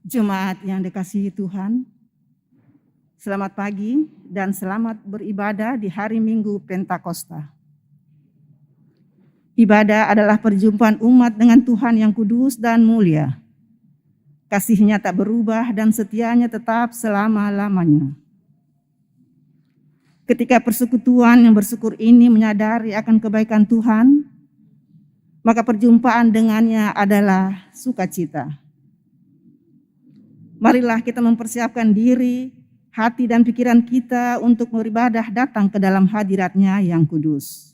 Jemaat yang dikasihi Tuhan, selamat pagi dan selamat beribadah di hari Minggu Pentakosta. Ibadah adalah perjumpaan umat dengan Tuhan yang kudus dan mulia. Kasih-Nya tak berubah dan setia-Nya tetap selama-lamanya. Ketika persekutuan yang bersyukur ini menyadari akan kebaikan Tuhan, maka perjumpaan dengannya adalah sukacita. Marilah kita mempersiapkan diri, hati dan pikiran kita untuk beribadah datang ke dalam hadirat-Nya yang kudus.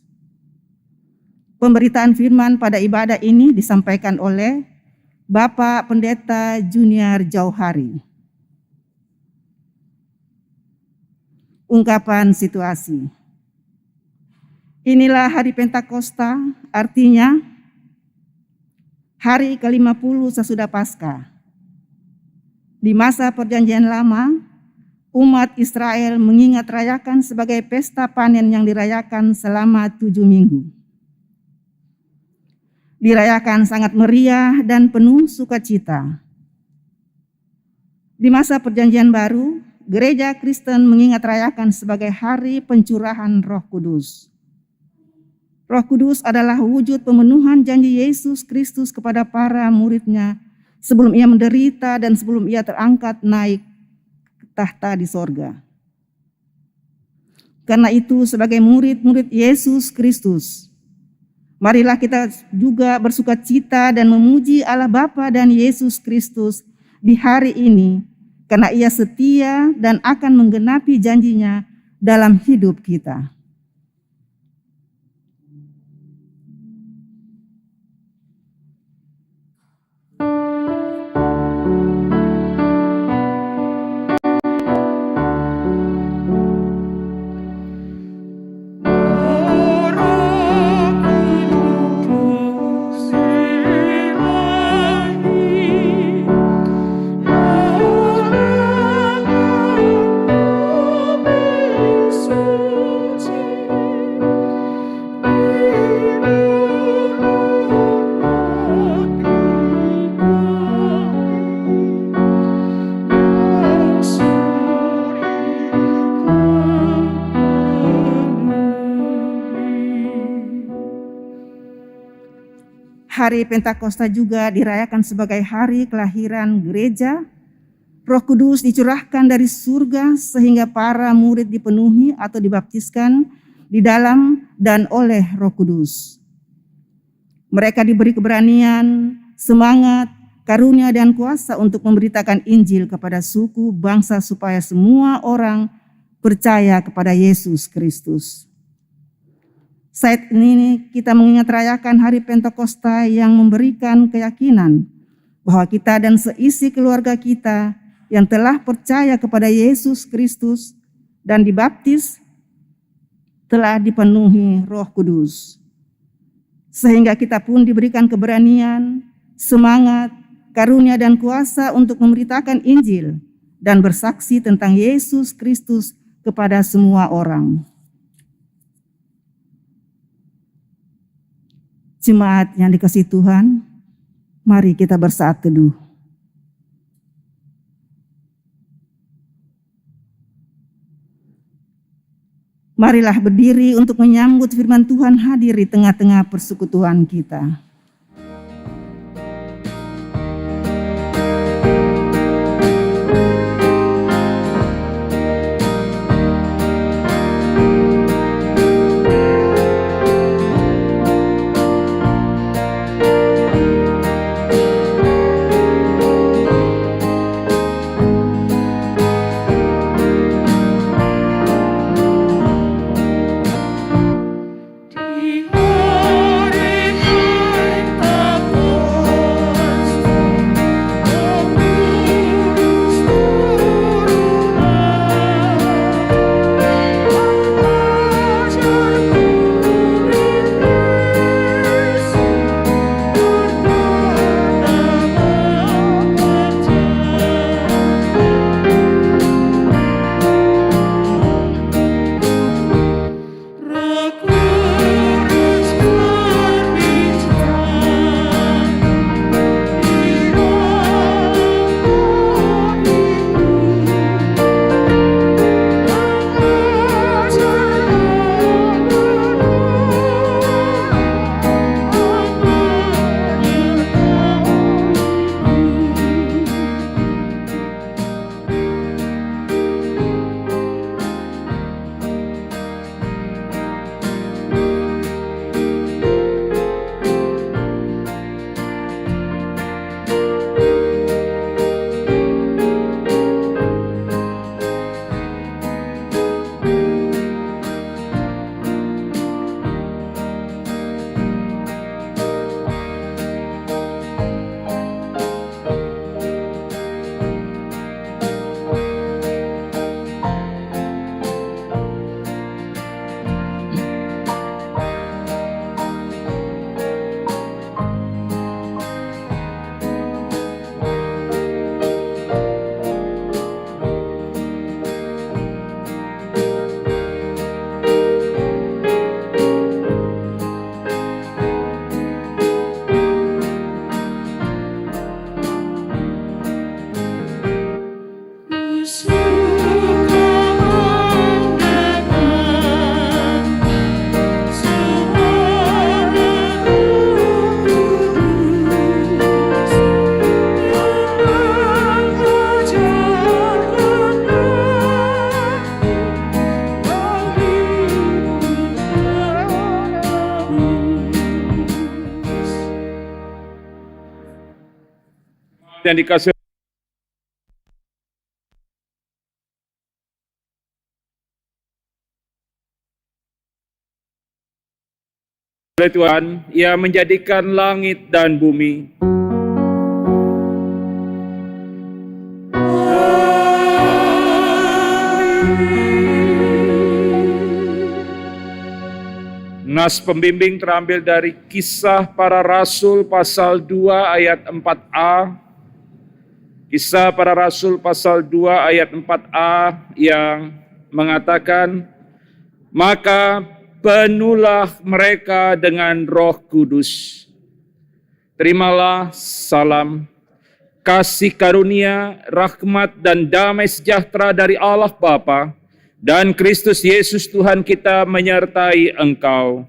Pemberitaan firman pada ibadah ini disampaikan oleh Bapak Pendeta Junior Jauhari. Ungkapan situasi. Inilah hari Pentakosta, artinya hari ke-50 sesudah Paskah. Di masa Perjanjian Lama, umat Israel mengingat rayakan sebagai pesta panen yang dirayakan selama 7 minggu. Dirayakan sangat meriah dan penuh sukacita. Di masa Perjanjian Baru, gereja Kristen mengingat rayakan sebagai hari pencurahan Roh Kudus. Roh Kudus adalah wujud pemenuhan janji Yesus Kristus kepada para murid-Nya sebelum Ia menderita dan sebelum Ia terangkat naik ke tahta di sorga. Karena itu sebagai murid-murid Yesus Kristus, marilah kita juga bersukacita dan memuji Allah Bapa dan Yesus Kristus di hari ini, karena Ia setia dan akan menggenapi janji-Nya dalam hidup kita. Hari Pentakosta juga dirayakan sebagai hari kelahiran gereja. Roh Kudus dicurahkan dari surga sehingga para murid dipenuhi atau dibaptiskan di dalam dan oleh Roh Kudus. Mereka diberi keberanian, semangat, karunia dan kuasa untuk memberitakan Injil kepada suku, bangsa supaya semua orang percaya kepada Yesus Kristus. Saat ini kita mengingat rayakan hari Pentakosta yang memberikan keyakinan bahwa kita dan seisi keluarga kita yang telah percaya kepada Yesus Kristus dan dibaptis telah dipenuhi Roh Kudus. Sehingga kita pun diberikan keberanian, semangat, karunia dan kuasa untuk memberitakan Injil dan bersaksi tentang Yesus Kristus kepada semua orang. Jemaat yang dikasihi Tuhan, mari kita bersaat teduh. Marilah berdiri untuk menyambut firman Tuhan hadir di tengah-tengah persekutuan kita. Di hari yang dikasihi oleh Tuhan, Ia menjadikan langit dan bumi. Nas pembimbing terambil dari Kisah Para Rasul pasal 2 ayat 4a. Kisah Para Rasul pasal 2 ayat 4a yang mengatakan, maka penuhlah mereka dengan Roh Kudus. Terimalah salam, kasih karunia, rahmat dan damai sejahtera dari Allah Bapa dan Kristus Yesus Tuhan kita menyertai engkau.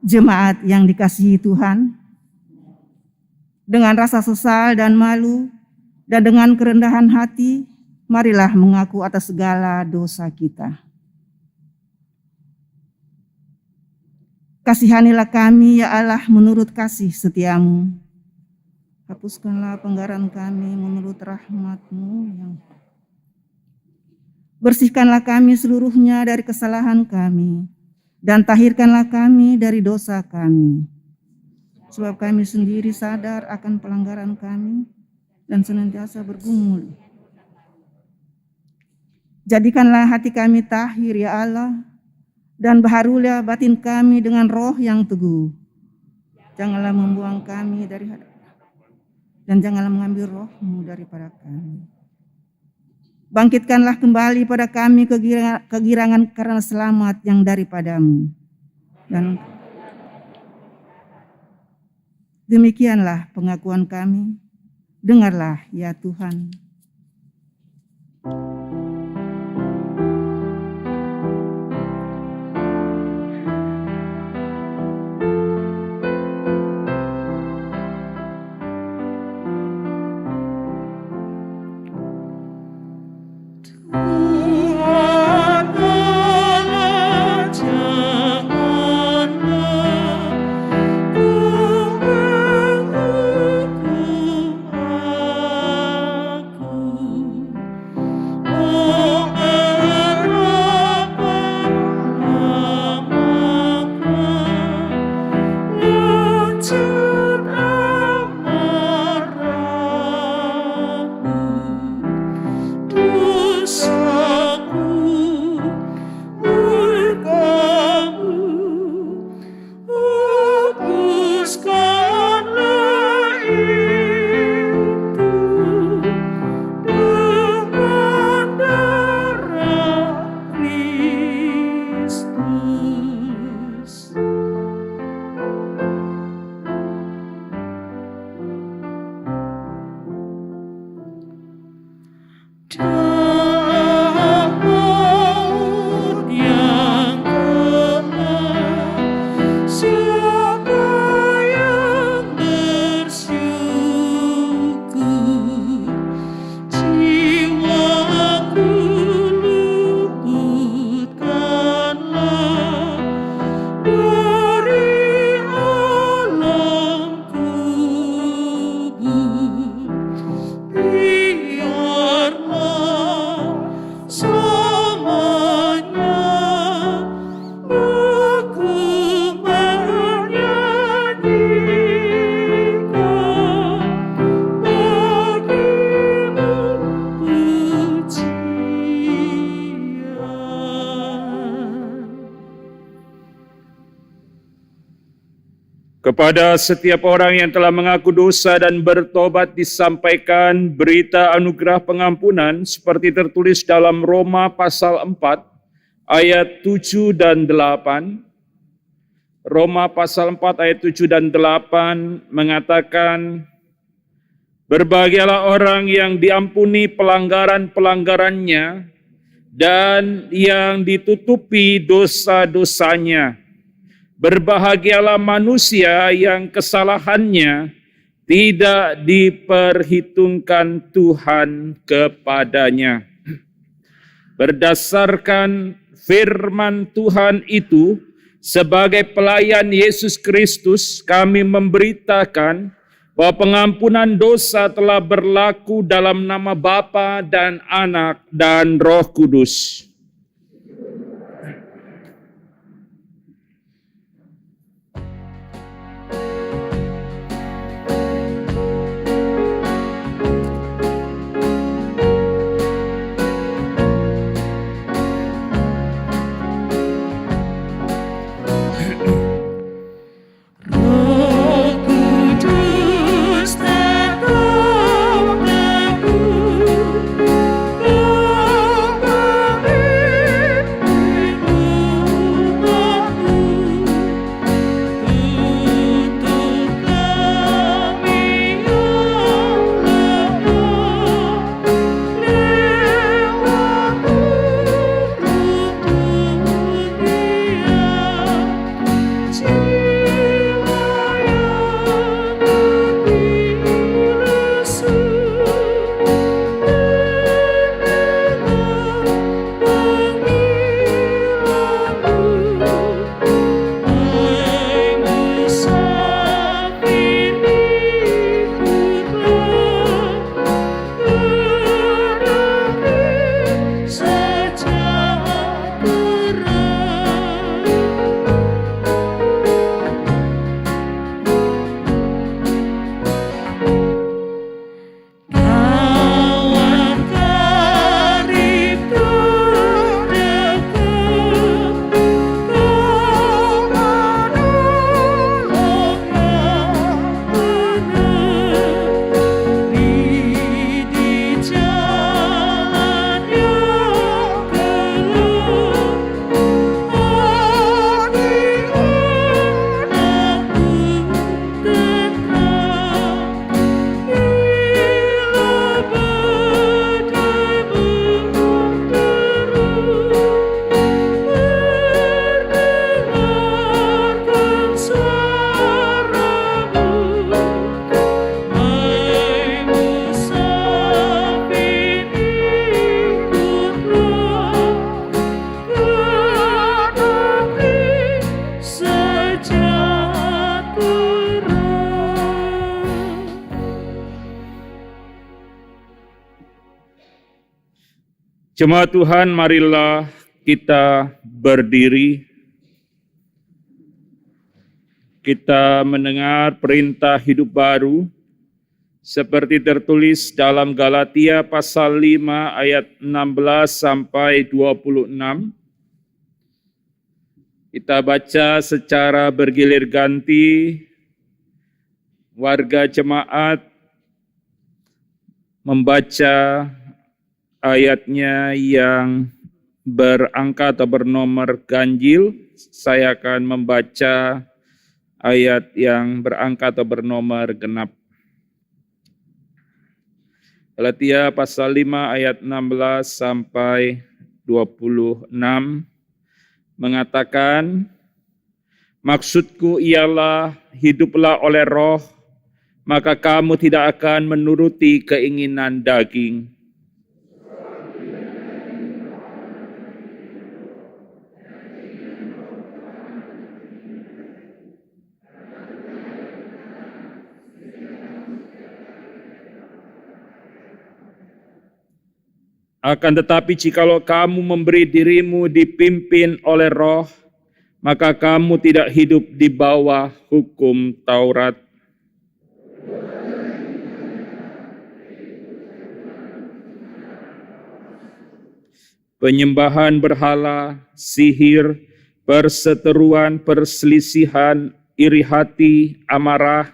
Jemaat yang dikasihi Tuhan, dengan rasa sesal dan malu dan dengan kerendahan hati, marilah mengaku atas segala dosa kita. Kasihanilah kami, ya Allah, menurut kasih setiamu. Hapuskanlah pelanggaran kami menurut rahmat-Mu yang bersihkanlah kami seluruhnya dari kesalahan kami, dan tahirkanlah kami dari dosa kami. Sebab kami sendiri sadar akan pelanggaran kami dan senantiasa bergumul. Jadikanlah hati kami tahir, ya Allah, dan baharulah batin kami dengan roh yang teguh. Janganlah membuang kami dari hadap, dan janganlah mengambil roh-Mu daripada kami. Bangkitkanlah kembali pada kami kegirangan karena selamat yang daripada-Mu. Dan demikianlah pengakuan kami. Dengarlah, ya Tuhan. So Kepada setiap orang yang telah mengaku dosa dan bertobat disampaikan berita anugerah pengampunan seperti tertulis dalam Roma pasal 4 ayat 7 dan 8. Roma pasal 4 ayat 7 dan 8 mengatakan, berbahagialah orang yang diampuni pelanggaran-pelanggarannya dan yang ditutupi dosa-dosanya. Berbahagialah manusia yang kesalahannya tidak diperhitungkan Tuhan kepadanya. Berdasarkan firman Tuhan itu, sebagai pelayan Yesus Kristus, kami memberitakan bahwa pengampunan dosa telah berlaku dalam nama Bapa dan Anak dan Roh Kudus. Jemaat Tuhan, marilah kita berdiri. Kita mendengar perintah hidup baru seperti tertulis dalam Galatia pasal 5 ayat 16 sampai 26. Kita baca secara bergilir ganti. Warga jemaat membaca ayatnya yang berangka atau bernomor ganjil. Saya akan membaca ayat yang berangka atau bernomor genap. Galatia pasal 5 ayat 16 sampai 26 mengatakan, maksudku ialah hiduplah oleh roh, maka kamu tidak akan menuruti keinginan daging. Akan tetapi jikalau kamu memberi dirimu dipimpin oleh roh, maka kamu tidak hidup di bawah hukum Taurat. Penyembahan berhala, sihir, perseteruan, perselisihan, iri hati, amarah,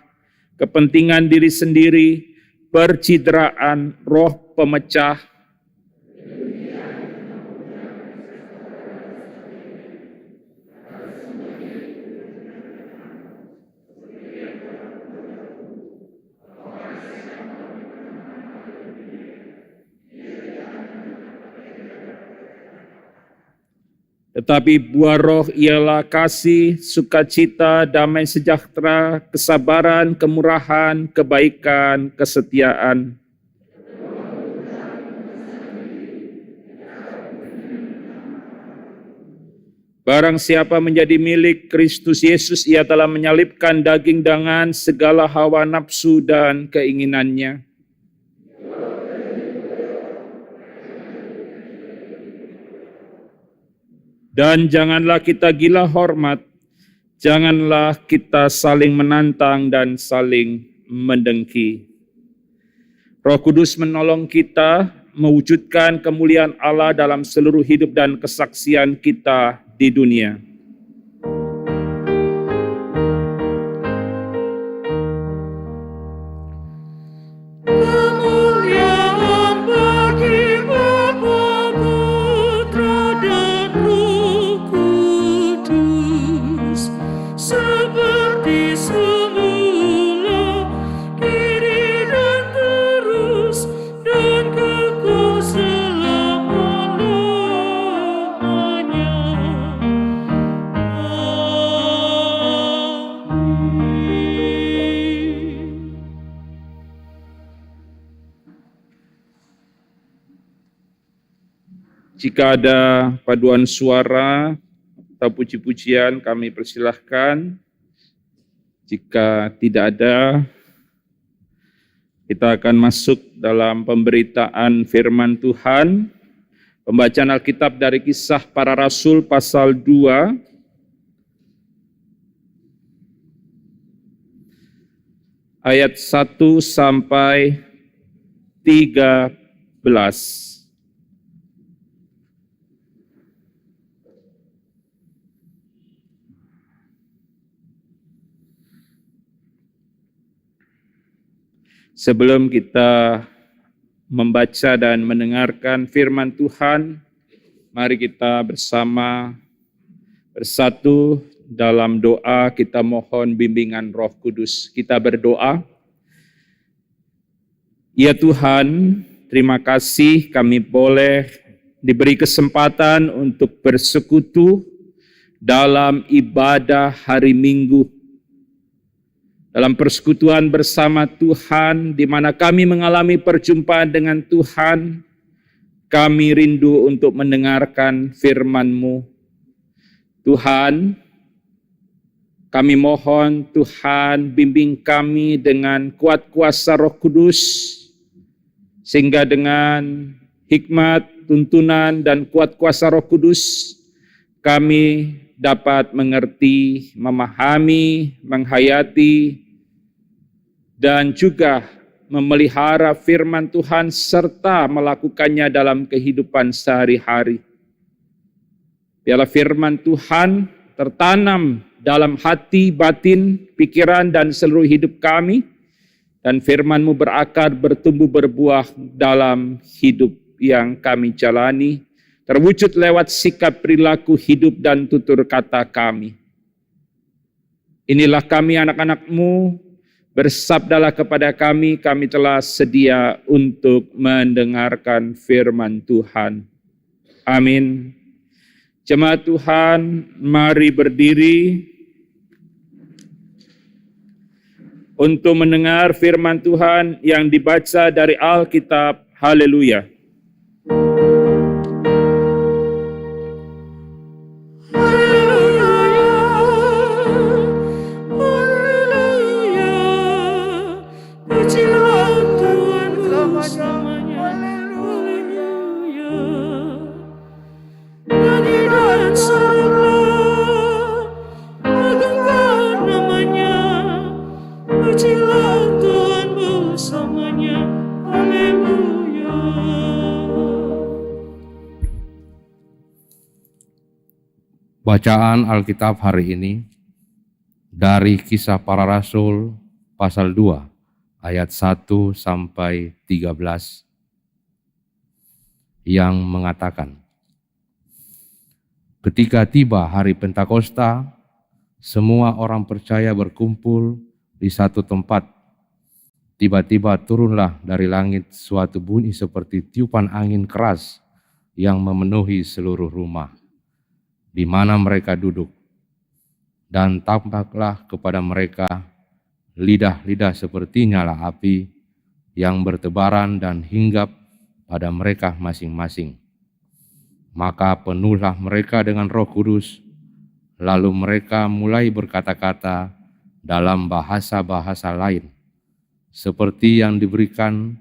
kepentingan diri sendiri, percideraan, roh pemecah, tetapi buah roh ialah kasih, sukacita, damai sejahtera, kesabaran, kemurahan, kebaikan, kesetiaan. Barang siapa menjadi milik Kristus Yesus, ia telah menyalibkan daging dengan segala hawa nafsu dan keinginannya. Dan janganlah kita gila hormat, janganlah kita saling menantang dan saling mendengki. Roh Kudus menolong kita mewujudkan kemuliaan Allah dalam seluruh hidup dan kesaksian kita di dunia. Jika ada paduan suara atau puji-pujian, kami persilahkan. Jika tidak ada, kita akan masuk dalam pemberitaan firman Tuhan. Pembacaan Alkitab dari Kisah Para Rasul pasal 2. Ayat 1 sampai 13. Sebelum kita membaca dan mendengarkan firman Tuhan, mari kita bersama bersatu dalam doa. Kita mohon bimbingan Roh Kudus. Kita berdoa. Ya Tuhan, terima kasih kami boleh diberi kesempatan untuk bersekutu dalam ibadah hari Minggu. Dalam persekutuan bersama Tuhan, di mana kami mengalami perjumpaan dengan Tuhan, kami rindu untuk mendengarkan firman-Mu. Tuhan, kami mohon Tuhan bimbing kami dengan kuat kuasa Roh Kudus, sehingga dengan hikmat, tuntunan, dan kuat kuasa Roh Kudus, kami dapat mengerti, memahami, menghayati, dan juga memelihara firman Tuhan serta melakukannya dalam kehidupan sehari-hari. Biarlah firman Tuhan tertanam dalam hati, batin, pikiran, dan seluruh hidup kami, dan firman-Mu berakar, bertumbuh, berbuah dalam hidup yang kami jalani, terwujud lewat sikap, perilaku, hidup, dan tutur kata kami. Inilah kami anak-anak-Mu, bersabdalah kepada kami, kami telah sedia untuk mendengarkan firman Tuhan. Amin. Jemaat Tuhan, mari berdiri untuk mendengar firman Tuhan yang dibaca dari Alkitab. Haleluya. Bacaan Alkitab hari ini dari Kisah Para Rasul pasal 2 ayat 1 sampai 13 yang mengatakan, ketika tiba hari Pentakosta, semua orang percaya berkumpul di satu tempat. Tiba-tiba turunlah dari langit suatu bunyi seperti tiupan angin keras yang memenuhi seluruh rumah di mana mereka duduk. Dan tampaklah kepada mereka lidah-lidah seperti nyala api yang bertebaran dan hinggap pada mereka masing-masing. Maka penuhlah mereka dengan Roh Kudus, lalu mereka mulai berkata-kata dalam bahasa-bahasa lain, seperti yang diberikan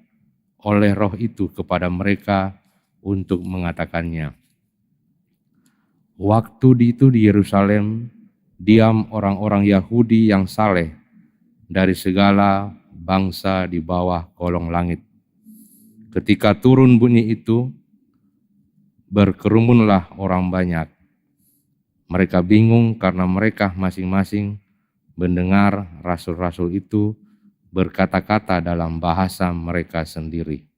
oleh Roh itu kepada mereka untuk mengatakannya. Waktu itu di Yerusalem diam orang-orang Yahudi yang saleh dari segala bangsa di bawah kolong langit. Ketika turun bunyi itu, berkerumunlah orang banyak. Mereka bingung karena mereka masing-masing mendengar rasul-rasul itu berkata-kata dalam bahasa mereka sendiri.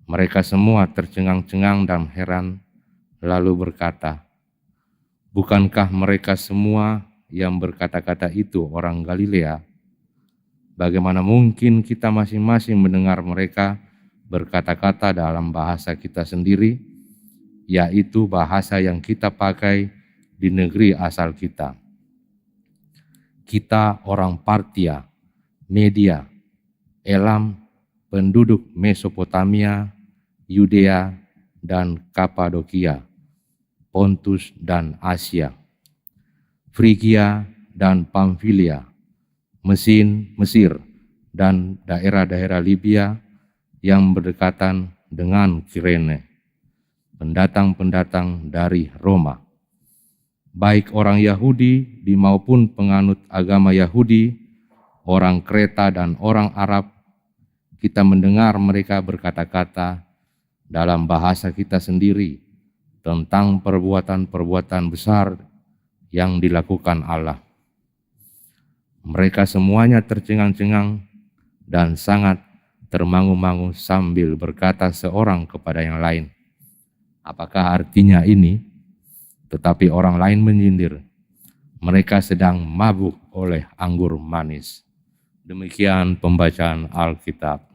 Mereka semua tercengang-cengang dan heran, lalu berkata, bukankah mereka semua yang berkata-kata itu orang Galilea? Bagaimana mungkin kita masing-masing mendengar mereka berkata-kata dalam bahasa kita sendiri, yaitu bahasa yang kita pakai di negeri asal kita. Kita orang Partia, Media, Elam, penduduk Mesopotamia, Yudea, dan Kapadokia, Pontus dan Asia, Frigia dan Pamfilia, Mesir, dan daerah-daerah Libya yang berdekatan dengan Kirene, pendatang-pendatang dari Roma, baik orang Yahudi maupun penganut agama Yahudi, orang Kreta dan orang Arab. Kita mendengar mereka berkata-kata dalam bahasa kita sendiri tentang perbuatan-perbuatan besar yang dilakukan Allah. Mereka semuanya tercengang-cengang dan sangat termangu-mangu sambil berkata seorang kepada yang lain, apakah artinya ini? Tetapi orang lain menyindir, mereka sedang mabuk oleh anggur manis. Demikian pembacaan Alkitab.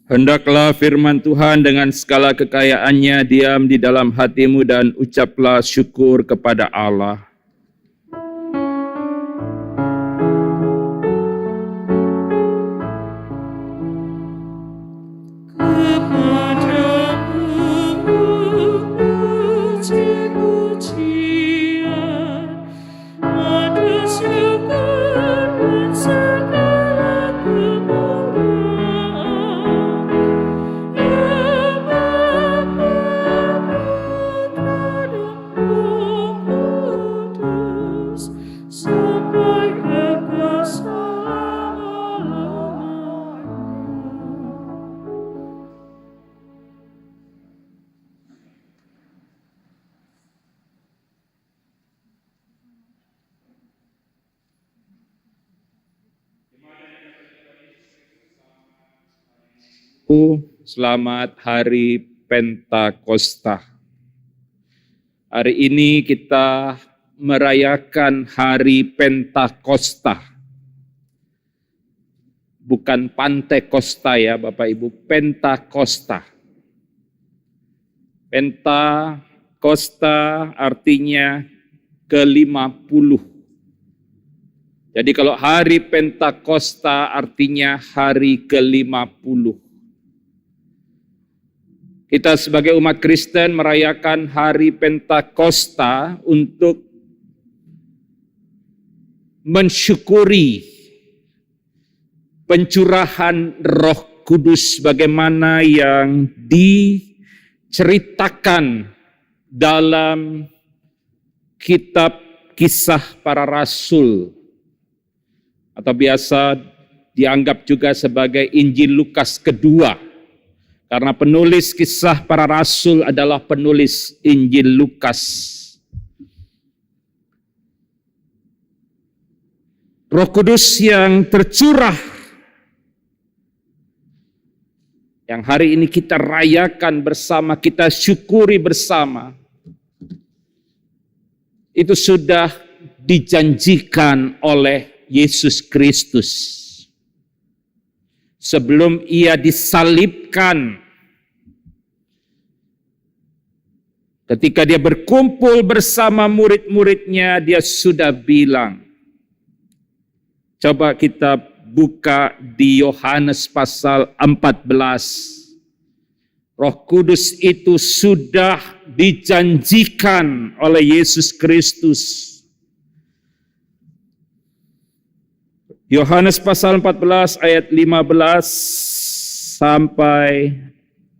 Hendaklah firman Tuhan dengan segala kekayaannya diam di dalam hatimu dan ucaplah syukur kepada Allah. Selamat Hari Pentakosta. Hari ini kita merayakan Hari Pentakosta. Bukan Pantekosta ya Bapak Ibu, Pentakosta. Pentakosta artinya ke-50. Jadi kalau Hari Pentakosta artinya hari ke-50. Kita sebagai umat Kristen merayakan Hari Pentakosta untuk mensyukuri pencurahan Roh Kudus bagaimana yang diceritakan dalam kitab Kisah Para Rasul atau biasa dianggap juga sebagai Injil Lukas kedua. Karena penulis Kisah Para Rasul adalah penulis Injil Lukas. Roh Kudus yang tercurah, yang hari ini kita rayakan bersama, kita syukuri bersama, itu sudah dijanjikan oleh Yesus Kristus sebelum ia disalibkan. Ketika dia berkumpul bersama murid-muridnya, dia sudah bilang, coba kita buka di Yohanes pasal 14. Roh Kudus itu sudah dijanjikan oleh Yesus Kristus. Yohanes pasal 14 ayat 15 sampai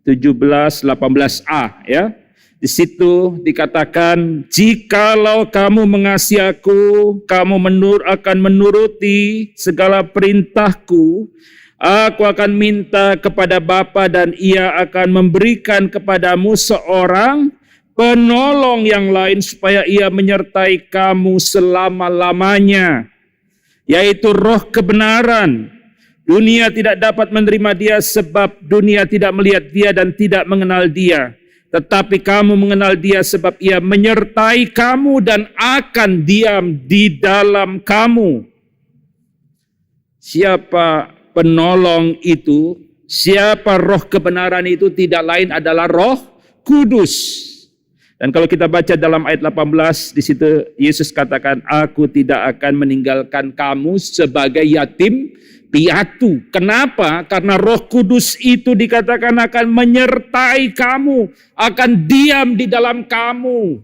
17, 18a ya. Di situ dikatakan, jikalau kamu mengasihi aku, kamu akan menuruti segala perintahku. Aku akan minta kepada Bapa dan ia akan memberikan kepadamu seorang penolong yang lain supaya ia menyertai kamu selama-lamanya, yaitu Roh kebenaran. Dunia tidak dapat menerima dia sebab dunia tidak melihat dia dan tidak mengenal dia. Tetapi kamu mengenal dia sebab ia menyertai kamu dan akan diam di dalam kamu. Siapa penolong itu, siapa roh kebenaran itu, tidak lain adalah Roh Kudus. Dan kalau kita baca dalam ayat 18, di situ Yesus katakan, aku tidak akan meninggalkan kamu sebagai yatim piatu. Kenapa? Karena Roh Kudus itu dikatakan akan menyertai kamu, akan diam di dalam kamu.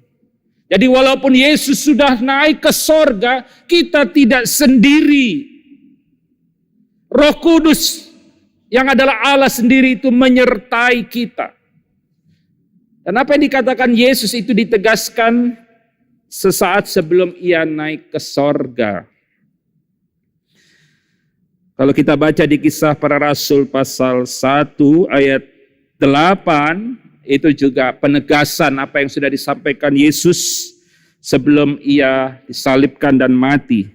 Jadi walaupun Yesus sudah naik ke sorga, kita tidak sendiri. Roh Kudus yang adalah Allah sendiri itu menyertai kita. Dan apa yang dikatakan Yesus itu ditegaskan sesaat sebelum ia naik ke sorga. Kalau kita baca di Kisah Para Rasul pasal 1 ayat 8, itu juga penegasan apa yang sudah disampaikan Yesus sebelum ia disalibkan dan mati.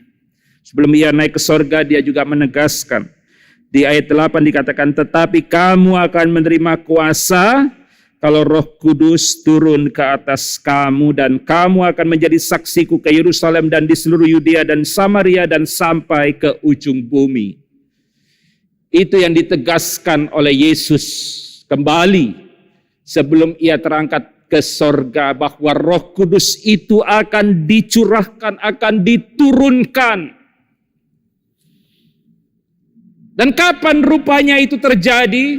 Sebelum ia naik ke sorga, dia juga menegaskan. Di ayat 8 dikatakan, tetapi kamu akan menerima kuasa kalau Roh Kudus turun ke atas kamu, dan kamu akan menjadi saksiku ke Yerusalem dan di seluruh Yudea dan Samaria dan sampai ke ujung bumi. Itu yang ditegaskan oleh Yesus kembali sebelum ia terangkat ke sorga, bahwa Roh Kudus itu akan dicurahkan, akan diturunkan. Dan kapan rupanya itu terjadi?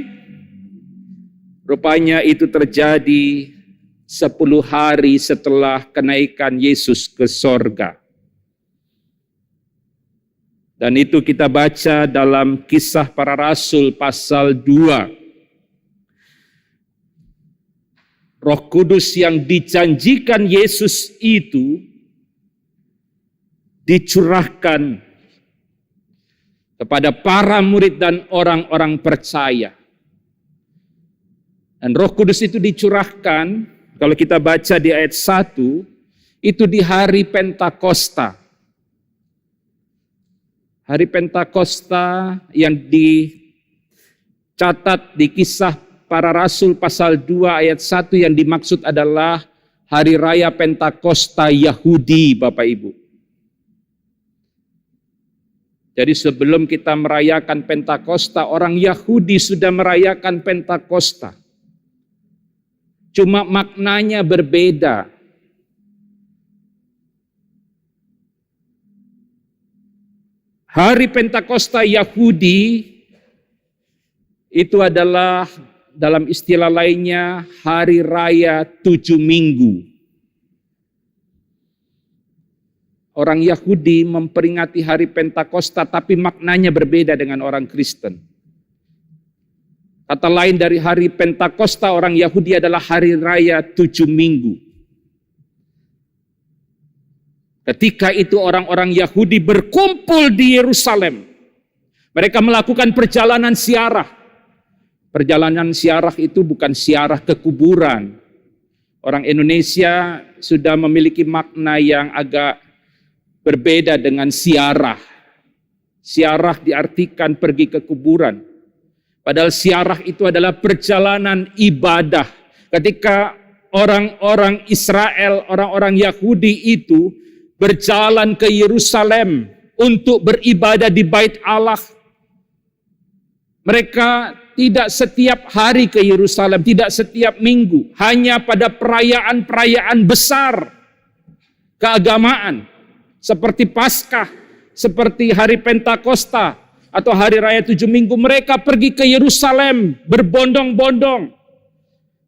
Rupanya itu terjadi 10 hari setelah kenaikan Yesus ke sorga. Dan itu kita baca dalam Kisah Para Rasul pasal 2. Roh Kudus yang dijanjikan Yesus itu dicurahkan kepada para murid dan orang-orang percaya. Dan Roh Kudus itu dicurahkan, kalau kita baca di ayat 1, itu di hari Pentakosta. Hari Pentakosta yang dicatat di Kisah Para Rasul pasal 2 ayat 1 yang dimaksud adalah hari raya Pentakosta Yahudi, Bapak Ibu. Jadi sebelum kita merayakan Pentakosta, orang Yahudi sudah merayakan Pentakosta. Cuma maknanya berbeda. Hari Pentakosta Yahudi itu adalah dalam istilah lainnya hari raya 7 minggu. Orang Yahudi memperingati hari Pentakosta, tapi maknanya berbeda dengan orang Kristen. Kata lain dari hari Pentakosta orang Yahudi adalah hari raya 7 minggu. Ketika itu orang-orang Yahudi berkumpul di Yerusalem. Mereka melakukan perjalanan ziarah. Perjalanan ziarah itu bukan ziarah ke kuburan. Orang Indonesia sudah memiliki makna yang agak berbeda dengan ziarah. Siarah diartikan pergi ke kuburan. Padahal siarah itu adalah perjalanan ibadah. Ketika orang-orang Israel, orang-orang Yahudi itu berjalan ke Yerusalem untuk beribadah di Bait Allah. Mereka tidak setiap hari ke Yerusalem, tidak setiap minggu, hanya pada perayaan-perayaan besar keagamaan seperti Paskah, seperti hari Pentakosta atau hari raya 7 minggu. Mereka pergi ke Yerusalem berbondong-bondong,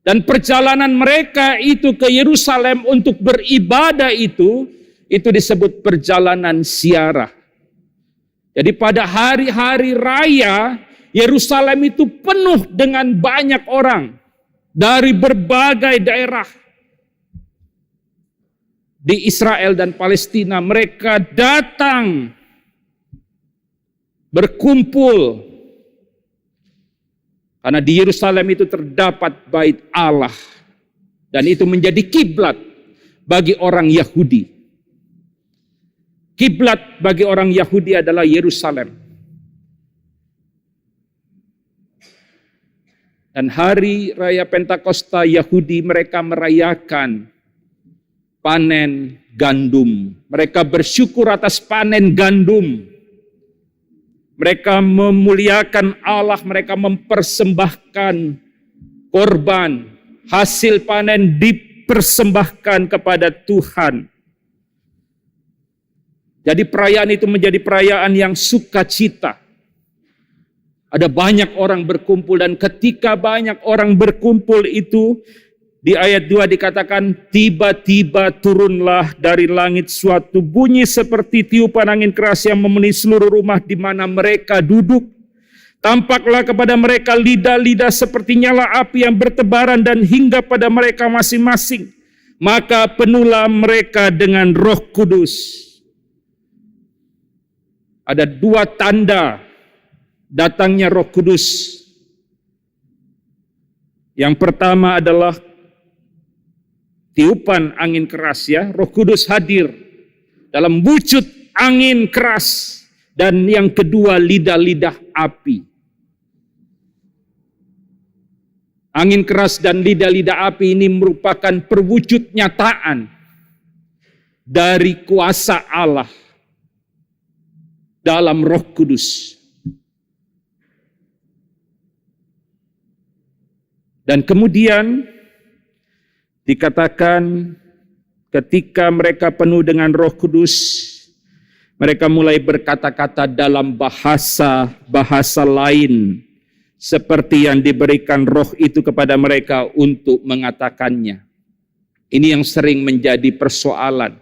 dan perjalanan mereka itu ke Yerusalem untuk beribadah itu disebut perjalanan ziarah. Jadi pada hari-hari raya Yerusalem itu penuh dengan banyak orang dari berbagai daerah di Israel dan Palestina. Mereka datang berkumpul karena di Yerusalem itu terdapat Bait Allah, dan itu menjadi kiblat bagi orang Yahudi. Kiblat bagi orang Yahudi adalah Yerusalem. Dan hari raya Pentakosta Yahudi mereka merayakan panen gandum. Mereka bersyukur atas panen gandum. Mereka memuliakan Allah, mereka mempersembahkan korban. Hasil panen dipersembahkan kepada Tuhan. Jadi perayaan itu menjadi perayaan yang sukacita. Ada banyak orang berkumpul, dan ketika banyak orang berkumpul itu, di ayat 2 dikatakan, tiba-tiba turunlah dari langit suatu bunyi seperti tiupan angin keras yang memenuhi seluruh rumah di mana mereka duduk. Tampaklah kepada mereka lidah-lidah seperti nyala api yang bertebaran dan hingga pada mereka masing-masing. Maka penuhlah mereka dengan Roh Kudus. Ada 2 tanda datangnya Roh Kudus. Yang pertama adalah tiupan angin keras, ya. Roh Kudus hadir dalam wujud angin keras. Dan yang kedua, lidah-lidah api. Angin keras dan lidah-lidah api ini merupakan perwujud nyataan dari kuasa Allah dalam Roh Kudus. Dan kemudian dikatakan ketika mereka penuh dengan Roh Kudus, mereka mulai berkata-kata dalam bahasa lain seperti yang diberikan Roh itu kepada mereka untuk mengatakannya. Ini yang sering menjadi persoalan.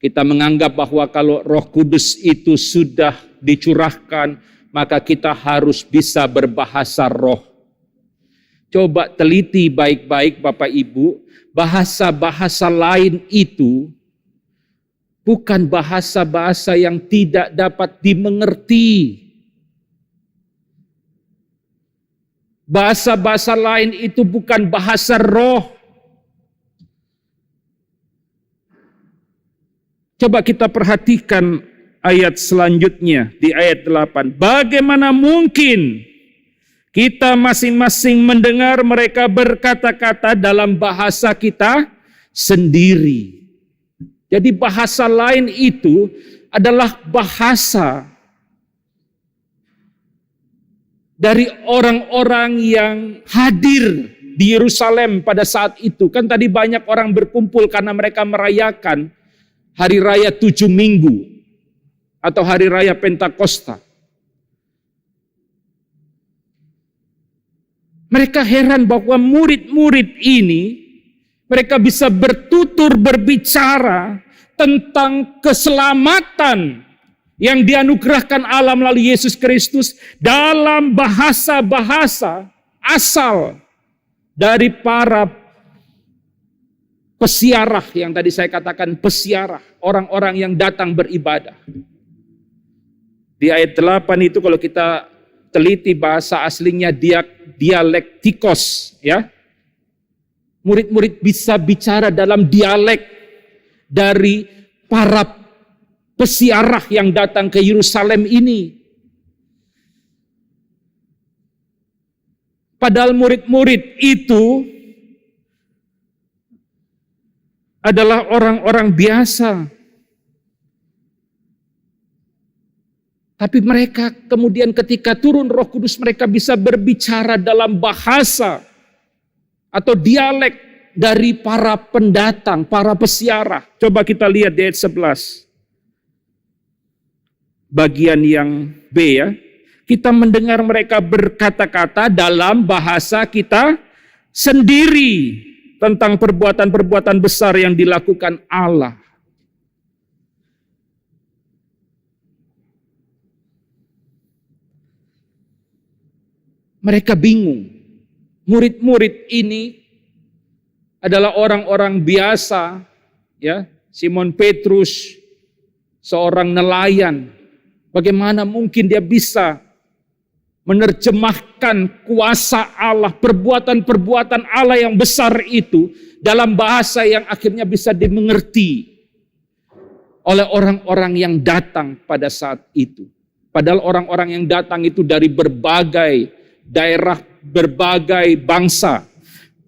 Kita menganggap bahwa kalau Roh Kudus itu sudah dicurahkan, maka kita harus bisa berbahasa roh. Coba teliti baik-baik Bapak Ibu, bahasa-bahasa lain itu bukan bahasa-bahasa yang tidak dapat dimengerti. Bahasa-bahasa lain itu bukan bahasa roh. Coba kita perhatikan ayat selanjutnya di ayat 8. Bagaimana mungkin kita masing-masing mendengar mereka berkata-kata dalam bahasa kita sendiri. Jadi bahasa lain itu adalah bahasa dari orang-orang yang hadir di Yerusalem pada saat itu. Kan tadi banyak orang berkumpul karena mereka merayakan hari raya 7 minggu atau hari raya Pentakosta. Mereka heran bahwa murid-murid ini, mereka bisa bertutur berbicara tentang keselamatan yang dianugerahkan Allah melalui Yesus Kristus dalam bahasa-bahasa asal dari para pesiarah yang tadi saya katakan pesiarah, orang-orang yang datang beribadah. Di ayat 8 itu kalau kita teliti bahasa aslinya dialektikos, ya. Murid-murid bisa bicara dalam dialek dari para pesiarah yang datang ke Yerusalem ini. Padahal murid-murid itu adalah orang-orang biasa. Tapi mereka kemudian ketika turun Roh Kudus, mereka bisa berbicara dalam bahasa atau dialek dari para pendatang, para pesiarah. Coba kita lihat di ayat 11. Bagian yang B ya. Kita mendengar mereka berkata-kata dalam bahasa kita sendiri tentang perbuatan-perbuatan besar yang dilakukan Allah. Mereka bingung. Murid-murid ini adalah orang-orang biasa, ya. Simon Petrus seorang nelayan. Bagaimana mungkin dia bisa menerjemahkan kuasa Allah, perbuatan-perbuatan Allah yang besar itu dalam bahasa yang akhirnya bisa dimengerti oleh orang-orang yang datang pada saat itu. Padahal orang-orang yang datang itu dari berbagai daerah, berbagai bangsa.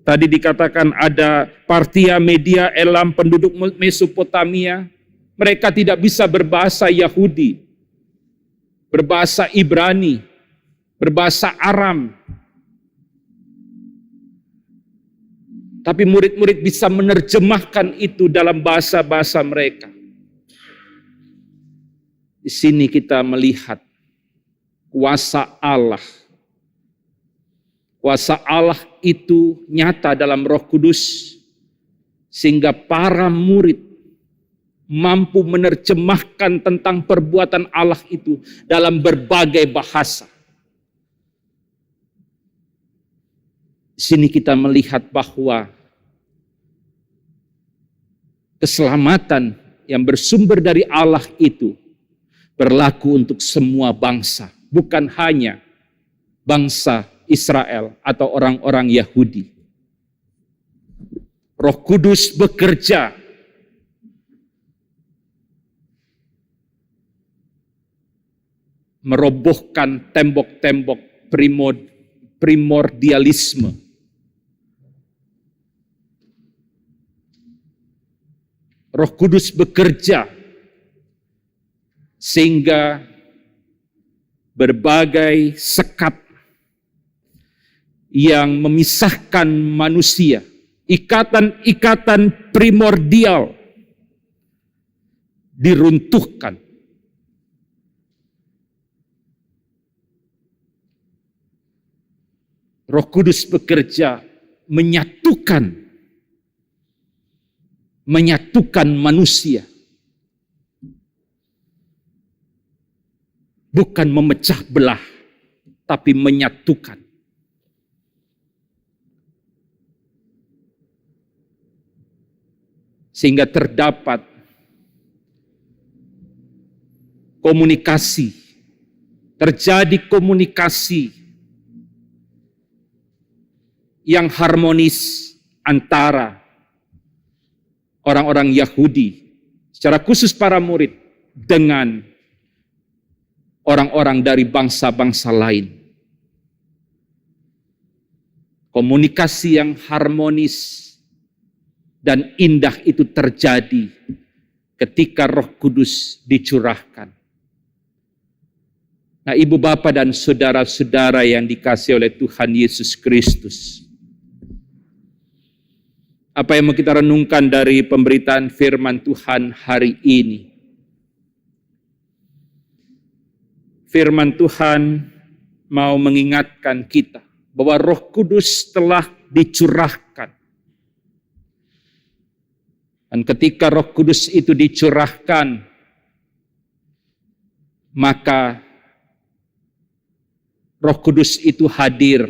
Tadi dikatakan ada Partia, Media, Elam, penduduk Mesopotamia. Mereka tidak bisa berbahasa Yahudi, berbahasa Ibrani, berbahasa Aram. Tapi murid-murid bisa menerjemahkan itu dalam bahasa-bahasa mereka. Di sini kita melihat kuasa Allah. Kuasa Allah itu nyata dalam Roh Kudus, sehingga para murid mampu menerjemahkan tentang perbuatan Allah itu dalam berbagai bahasa. Di sini kita melihat bahwa keselamatan yang bersumber dari Allah itu berlaku untuk semua bangsa, bukan hanya bangsa Israel atau orang-orang Yahudi. Roh Kudus bekerja merobohkan tembok-tembok primordialisme. Roh Kudus bekerja sehingga berbagai sekat yang memisahkan manusia, ikatan-ikatan primordial diruntuhkan. Roh Kudus bekerja menyatukan manusia, bukan memecah belah, tapi menyatukan. Sehingga terdapat komunikasi, terjadi komunikasi yang harmonis antara orang-orang Yahudi, secara khusus para murid, dengan orang-orang dari bangsa-bangsa lain. Komunikasi yang harmonis dan indah itu terjadi ketika Roh Kudus dicurahkan. Nah, ibu bapak dan saudara-saudara yang dikasihi oleh Tuhan Yesus Kristus, apa yang mau kita renungkan dari pemberitaan firman Tuhan hari ini? Firman Tuhan mau mengingatkan kita bahwa Roh Kudus telah dicurahkan. Dan ketika Roh Kudus itu dicurahkan, maka Roh Kudus itu hadir,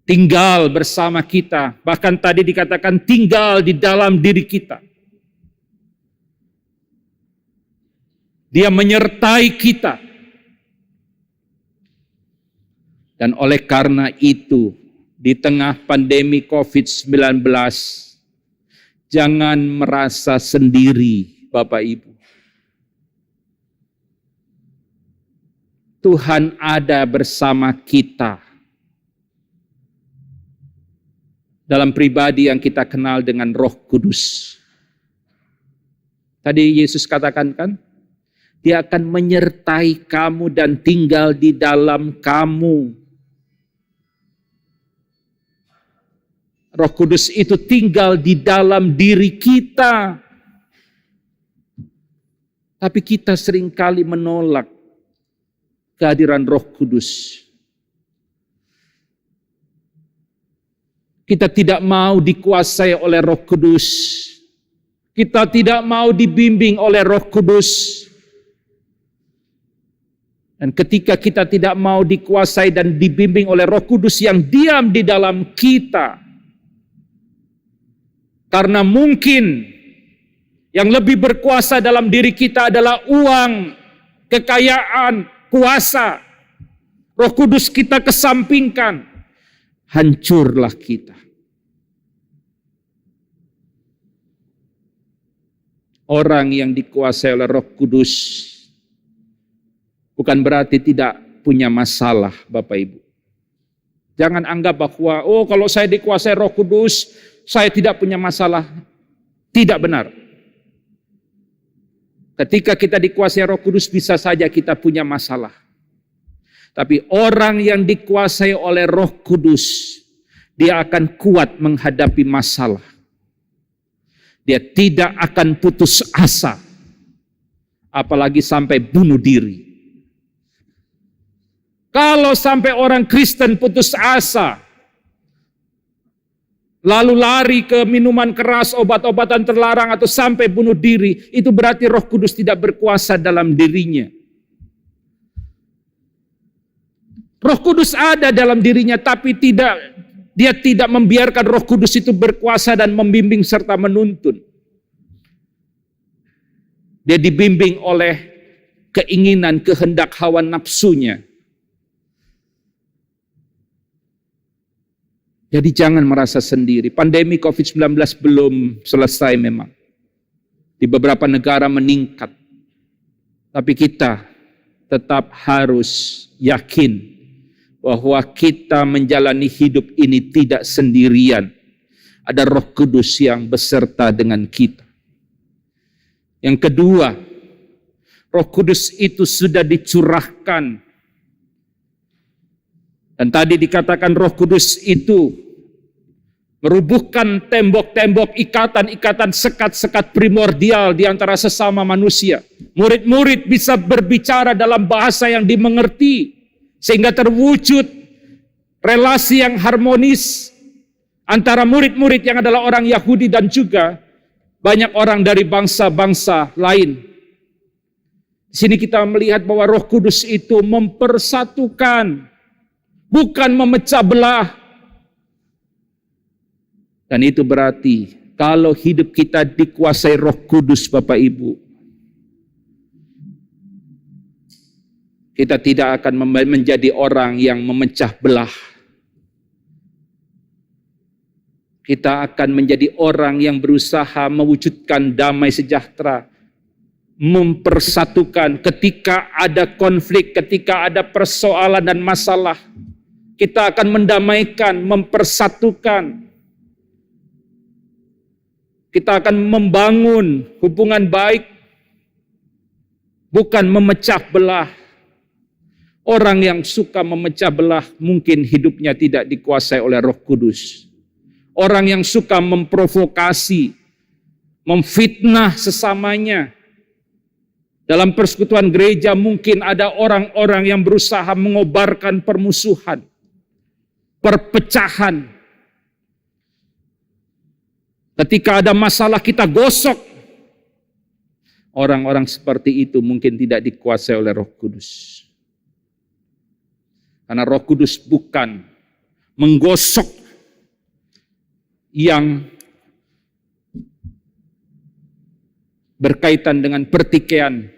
tinggal bersama kita. Bahkan tadi dikatakan tinggal di dalam diri kita. Dia menyertai kita. Dan oleh karena itu, di tengah pandemi COVID-19, jangan merasa sendiri, Bapak Ibu. Tuhan ada bersama kita dalam pribadi yang kita kenal dengan Roh Kudus. Tadi Yesus katakan kan, Dia akan menyertai kamu dan tinggal di dalam kamu. Roh Kudus itu tinggal di dalam diri kita. Tapi kita seringkali menolak kehadiran Roh Kudus. Kita tidak mau dikuasai oleh Roh Kudus. Kita tidak mau dibimbing oleh Roh Kudus. Dan ketika kita tidak mau dikuasai dan dibimbing oleh Roh Kudus yang diam di dalam kita, karena mungkin yang lebih berkuasa dalam diri kita adalah uang, kekayaan, kuasa. Roh Kudus kita kesampingkan, hancurlah kita. Orang yang dikuasai oleh Roh Kudus bukan berarti tidak punya masalah, Bapak Ibu. Jangan anggap bahwa, kalau saya dikuasai Roh Kudus, saya tidak punya masalah. Tidak benar. Ketika kita dikuasai Roh Kudus, bisa saja kita punya masalah. Tapi orang yang dikuasai oleh Roh Kudus, dia akan kuat menghadapi masalah. Dia tidak akan putus asa, apalagi sampai bunuh diri. Kalau sampai orang Kristen putus asa, lalu lari ke minuman keras, obat-obatan terlarang, atau sampai bunuh diri, itu berarti Roh Kudus tidak berkuasa dalam dirinya. Roh Kudus ada dalam dirinya, tapi dia tidak membiarkan Roh Kudus itu berkuasa dan membimbing serta menuntun. Dia dibimbing oleh keinginan, kehendak, hawa nafsunya. Jadi jangan merasa sendiri. Pandemi COVID-19 belum selesai memang. Di beberapa negara meningkat. Tapi kita tetap harus yakin bahwa kita menjalani hidup ini tidak sendirian. Ada Roh Kudus yang beserta dengan kita. Yang kedua, Roh Kudus itu sudah dicurahkan. Dan tadi dikatakan Roh Kudus itu merubuhkan tembok-tembok, ikatan-ikatan, sekat-sekat primordial di antara sesama manusia. Murid-murid bisa berbicara dalam bahasa yang dimengerti, sehingga terwujud relasi yang harmonis antara murid-murid yang adalah orang Yahudi dan juga banyak orang dari bangsa-bangsa lain. Di sini kita melihat bahwa Roh Kudus itu mempersatukan, bukan memecah belah. Dan itu berarti kalau hidup kita dikuasai Roh Kudus, Bapak Ibu, kita tidak akan menjadi orang yang memecah belah. Kita akan menjadi orang yang berusaha mewujudkan damai sejahtera, mempersatukan ketika ada konflik, ketika ada persoalan dan masalah. Kita akan mendamaikan, mempersatukan. Kita akan membangun hubungan baik, bukan memecah belah. Orang yang suka memecah belah mungkin hidupnya tidak dikuasai oleh Roh Kudus. Orang yang suka memprovokasi, memfitnah sesamanya. Dalam persekutuan gereja mungkin ada orang-orang yang berusaha mengobarkan permusuhan, perpecahan. Ketika ada masalah kita gosok. Orang-orang seperti itu mungkin tidak dikuasai oleh Roh Kudus. Karena Roh Kudus bukan menggosok yang berkaitan dengan pertikaian,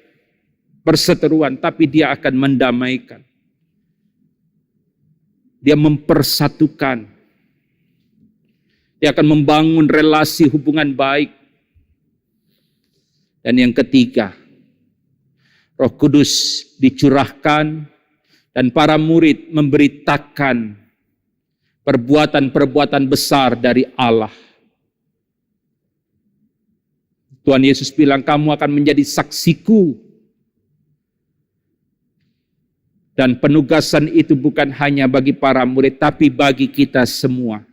perseteruan, tapi dia akan mendamaikan. Dia mempersatukan. Dia akan membangun relasi hubungan baik. Dan yang ketiga, Roh Kudus dicurahkan Dan para murid memberitakan perbuatan-perbuatan besar dari Allah. Tuhan Yesus bilang, kamu akan menjadi saksiku. Dan penugasan itu bukan hanya bagi para murid, tapi bagi kita semua.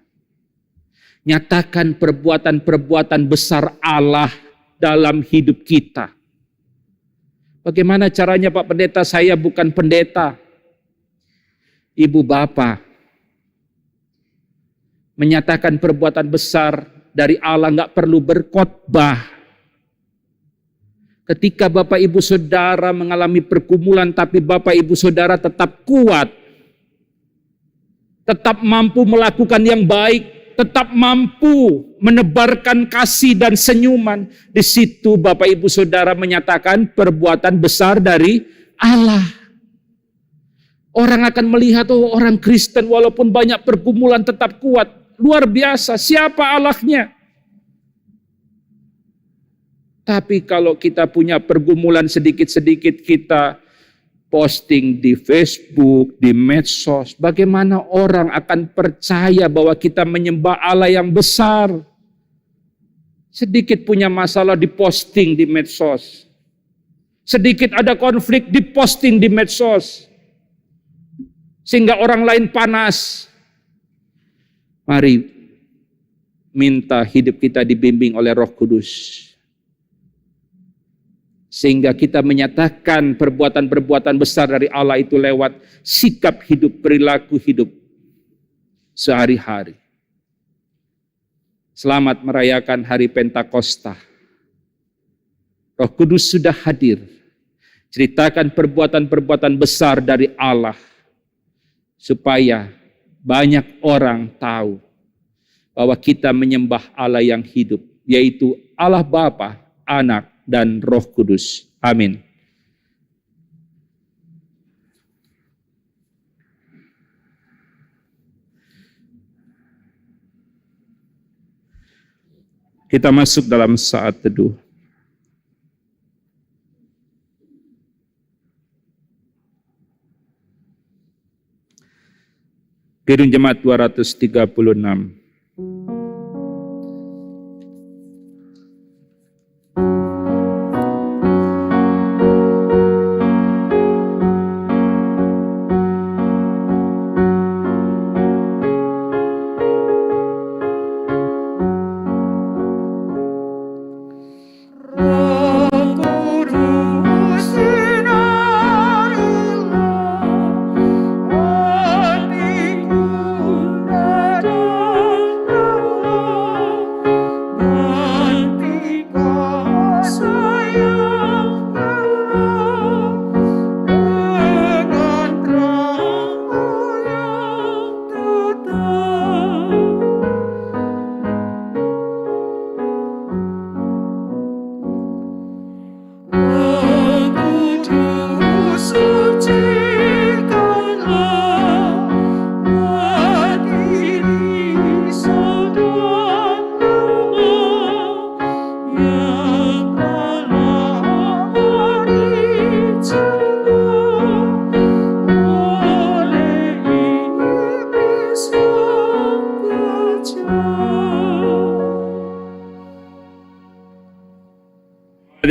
Nyatakan perbuatan-perbuatan besar Allah dalam hidup kita. Bagaimana caranya Pak Pendeta? Saya bukan pendeta. Ibu Bapa menyatakan perbuatan besar dari Allah, nggak perlu berkhotbah. Ketika Bapak Ibu Saudara mengalami pergumulan, tapi Bapak Ibu Saudara tetap kuat, tetap mampu melakukan yang baik, tetap mampu menebarkan kasih dan senyuman, di situ Bapak Ibu Saudara menyatakan perbuatan besar dari Allah. Orang akan melihat, oh orang Kristen walaupun banyak pergumulan tetap kuat. Luar biasa, siapa Allahnya? Tapi kalau kita punya pergumulan sedikit-sedikit, kita posting di Facebook, di medsos, bagaimana orang akan percaya bahwa kita menyembah Allah yang besar? Sedikit punya masalah diposting di medsos. Sedikit ada konflik diposting di medsos. Sehingga orang lain panas. Mari minta hidup kita dibimbing oleh Roh Kudus. Sehingga kita menyatakan perbuatan-perbuatan besar dari Allah itu lewat sikap hidup, perilaku hidup sehari-hari. Selamat merayakan hari Pentakosta. Roh Kudus sudah hadir. Ceritakan perbuatan-perbuatan besar dari Allah. Supaya banyak orang tahu bahwa kita menyembah Allah yang hidup, yaitu Allah Bapa, Anak, dan Roh Kudus. Amin. Kita masuk dalam saat teduh. Kidung Jemaat 236.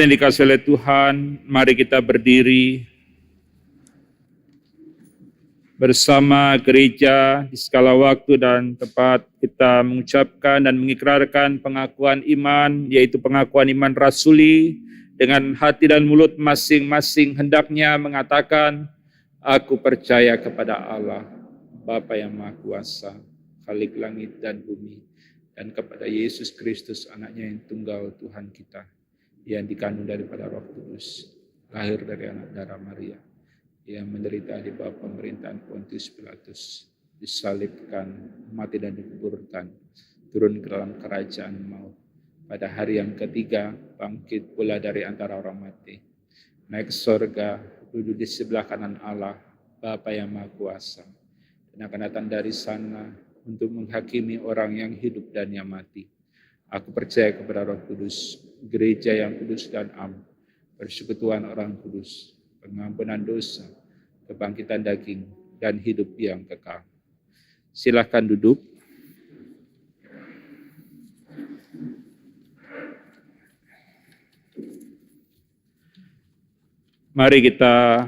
Yang dikasihi oleh Tuhan, mari kita berdiri bersama gereja di segala waktu dan tempat. Kita mengucapkan dan mengikrarkan pengakuan iman, yaitu pengakuan iman rasuli, dengan hati dan mulut masing-masing hendaknya mengatakan, aku percaya kepada Allah, Bapa yang Maha Kuasa, Khalik langit dan bumi, dan kepada Yesus Kristus, anaknya yang tunggal Tuhan kita, yang dikandung daripada Roh Kudus, lahir dari anak darah Maria, yang menderita di bawah pemerintahan Pontius Pilatus, disalibkan, mati dan dikuburkan, turun ke dalam kerajaan maut. Pada hari yang ketiga, bangkit pula dari antara orang mati, naik ke surga, duduk di sebelah kanan Allah, Bapa yang Maha Kuasa, dan akan datang dari sana untuk menghakimi orang yang hidup dan yang mati. Aku percaya kepada Roh Kudus, gereja yang kudus dan am, persekutuan orang kudus, pengampunan dosa, kebangkitan daging, dan hidup yang kekal. Silakan duduk. Mari kita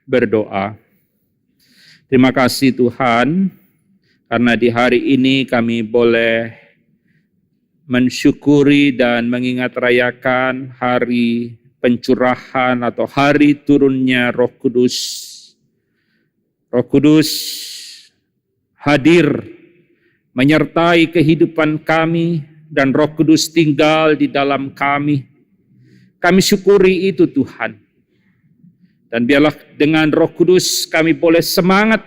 berdoa. Terima kasih Tuhan, karena di hari ini kami boleh mensyukuri dan mengingat rayakan hari pencurahan atau hari turunnya Roh Kudus. Roh Kudus hadir menyertai kehidupan kami dan Roh Kudus tinggal di dalam kami. Kami syukuri itu Tuhan. Dan biarlah dengan Roh Kudus kami boleh semangat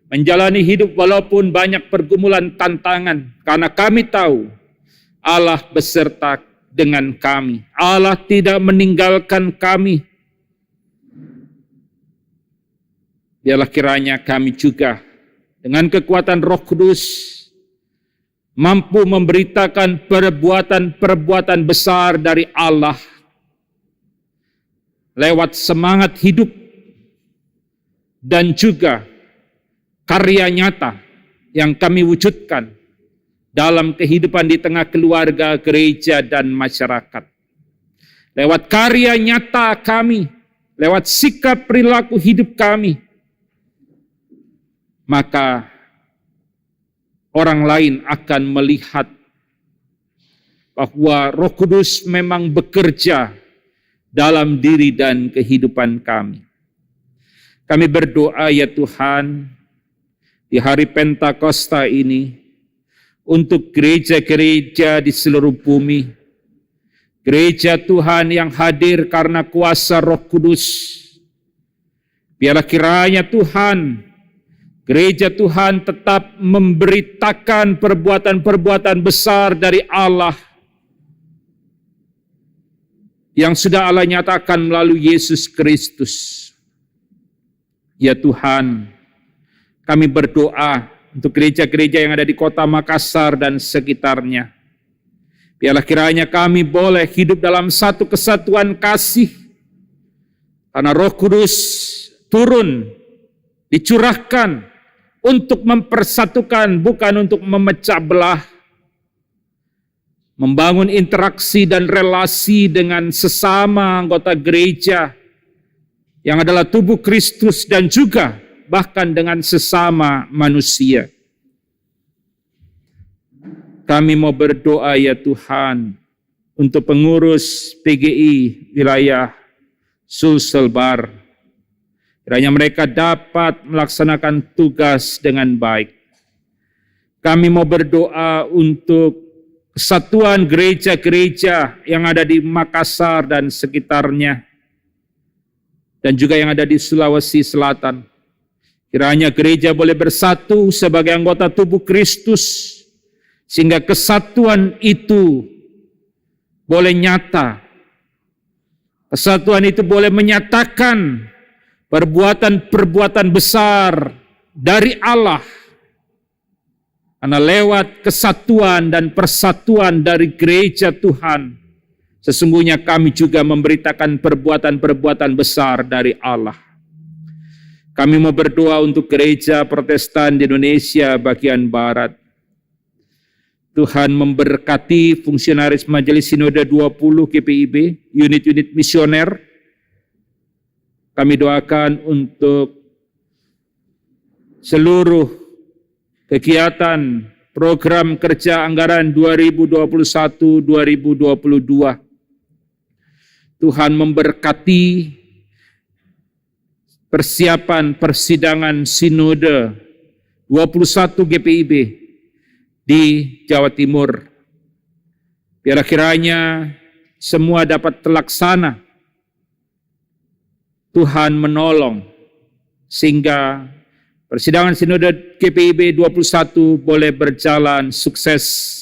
menjalani hidup walaupun banyak pergumulan tantangan. Karena kami tahu Allah beserta dengan kami. Allah tidak meninggalkan kami. Biarlah kiranya kami juga dengan kekuatan Roh Kudus mampu memberitakan perbuatan-perbuatan besar dari Allah lewat semangat hidup dan juga karya nyata yang kami wujudkan dalam kehidupan di tengah keluarga, gereja, dan masyarakat. Lewat karya nyata kami, lewat sikap perilaku hidup kami, maka orang lain akan melihat bahwa Roh Kudus memang bekerja dalam diri dan kehidupan kami. Kami berdoa ya Tuhan, di hari Pentakosta ini, untuk gereja-gereja di seluruh bumi, gereja Tuhan yang hadir karena kuasa Roh Kudus. Biarlah kiranya Tuhan, gereja Tuhan tetap memberitakan perbuatan-perbuatan besar dari Allah yang sudah Allah nyatakan melalui Yesus Kristus. Ya Tuhan, kami berdoa untuk gereja-gereja yang ada di kota Makassar dan sekitarnya. Biarlah kiranya kami boleh hidup dalam satu kesatuan kasih, karena Roh Kudus turun, dicurahkan untuk mempersatukan, bukan untuk memecah belah. Membangun interaksi dan relasi dengan sesama anggota gereja yang adalah tubuh Kristus dan juga bahkan dengan sesama manusia. Kami mau berdoa ya Tuhan untuk pengurus PGI wilayah Sulselbar. Kiranya mereka dapat melaksanakan tugas dengan baik. Kami mau berdoa untuk kesatuan gereja-gereja yang ada di Makassar dan sekitarnya, dan juga yang ada di Sulawesi Selatan. Kiranya gereja boleh bersatu sebagai anggota tubuh Kristus, sehingga kesatuan itu boleh nyata. Kesatuan itu boleh menyatakan perbuatan-perbuatan besar dari Allah. Karena lewat kesatuan dan persatuan dari gereja Tuhan, sesungguhnya kami juga memberitakan perbuatan-perbuatan besar dari Allah. Kami mau berdoa untuk gereja Protestan di Indonesia bagian Barat. Tuhan memberkati fungsionaris Majelis Sinode 20 GPIB, unit-unit misioner. Kami doakan untuk seluruh kegiatan program kerja anggaran 2021-2022. Tuhan memberkati persiapan persidangan Sinode 21 GPIB di Jawa Timur. Biarlah kiranya semua dapat terlaksana. Tuhan menolong sehingga persidangan Sinode GPIB 21 boleh berjalan sukses.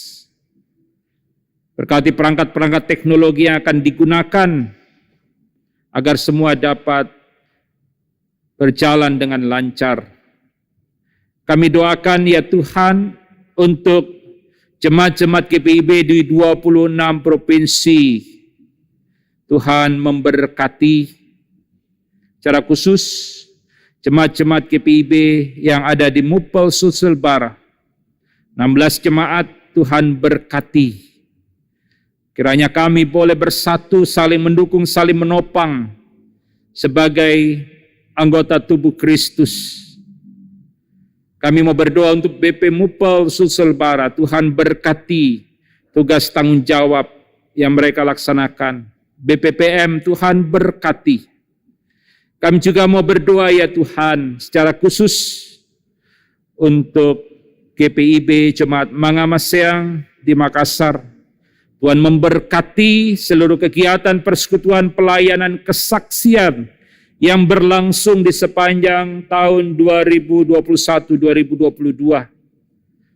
Berkati perangkat-perangkat teknologi yang akan digunakan agar semua dapat berjalan dengan lancar. Kami doakan ya Tuhan untuk jemaat-jemaat GPIB di 26 provinsi. Tuhan memberkati secara khusus jemaat-jemaat GPIB yang ada di Mupel Sulselbar, 16 jemaat, Tuhan berkati. Kiranya kami boleh bersatu, saling mendukung, saling menopang sebagai anggota tubuh Kristus. Kami mau berdoa untuk BP Mupel Sulselbar, Tuhan berkati tugas tanggung jawab yang mereka laksanakan. BPPM, Tuhan berkati. Kami juga mau berdoa ya Tuhan secara khusus untuk GPIB Jemaat Mangamaseang di Makassar. Tuhan memberkati seluruh kegiatan persekutuan pelayanan kesaksian yang berlangsung di sepanjang tahun 2021-2022.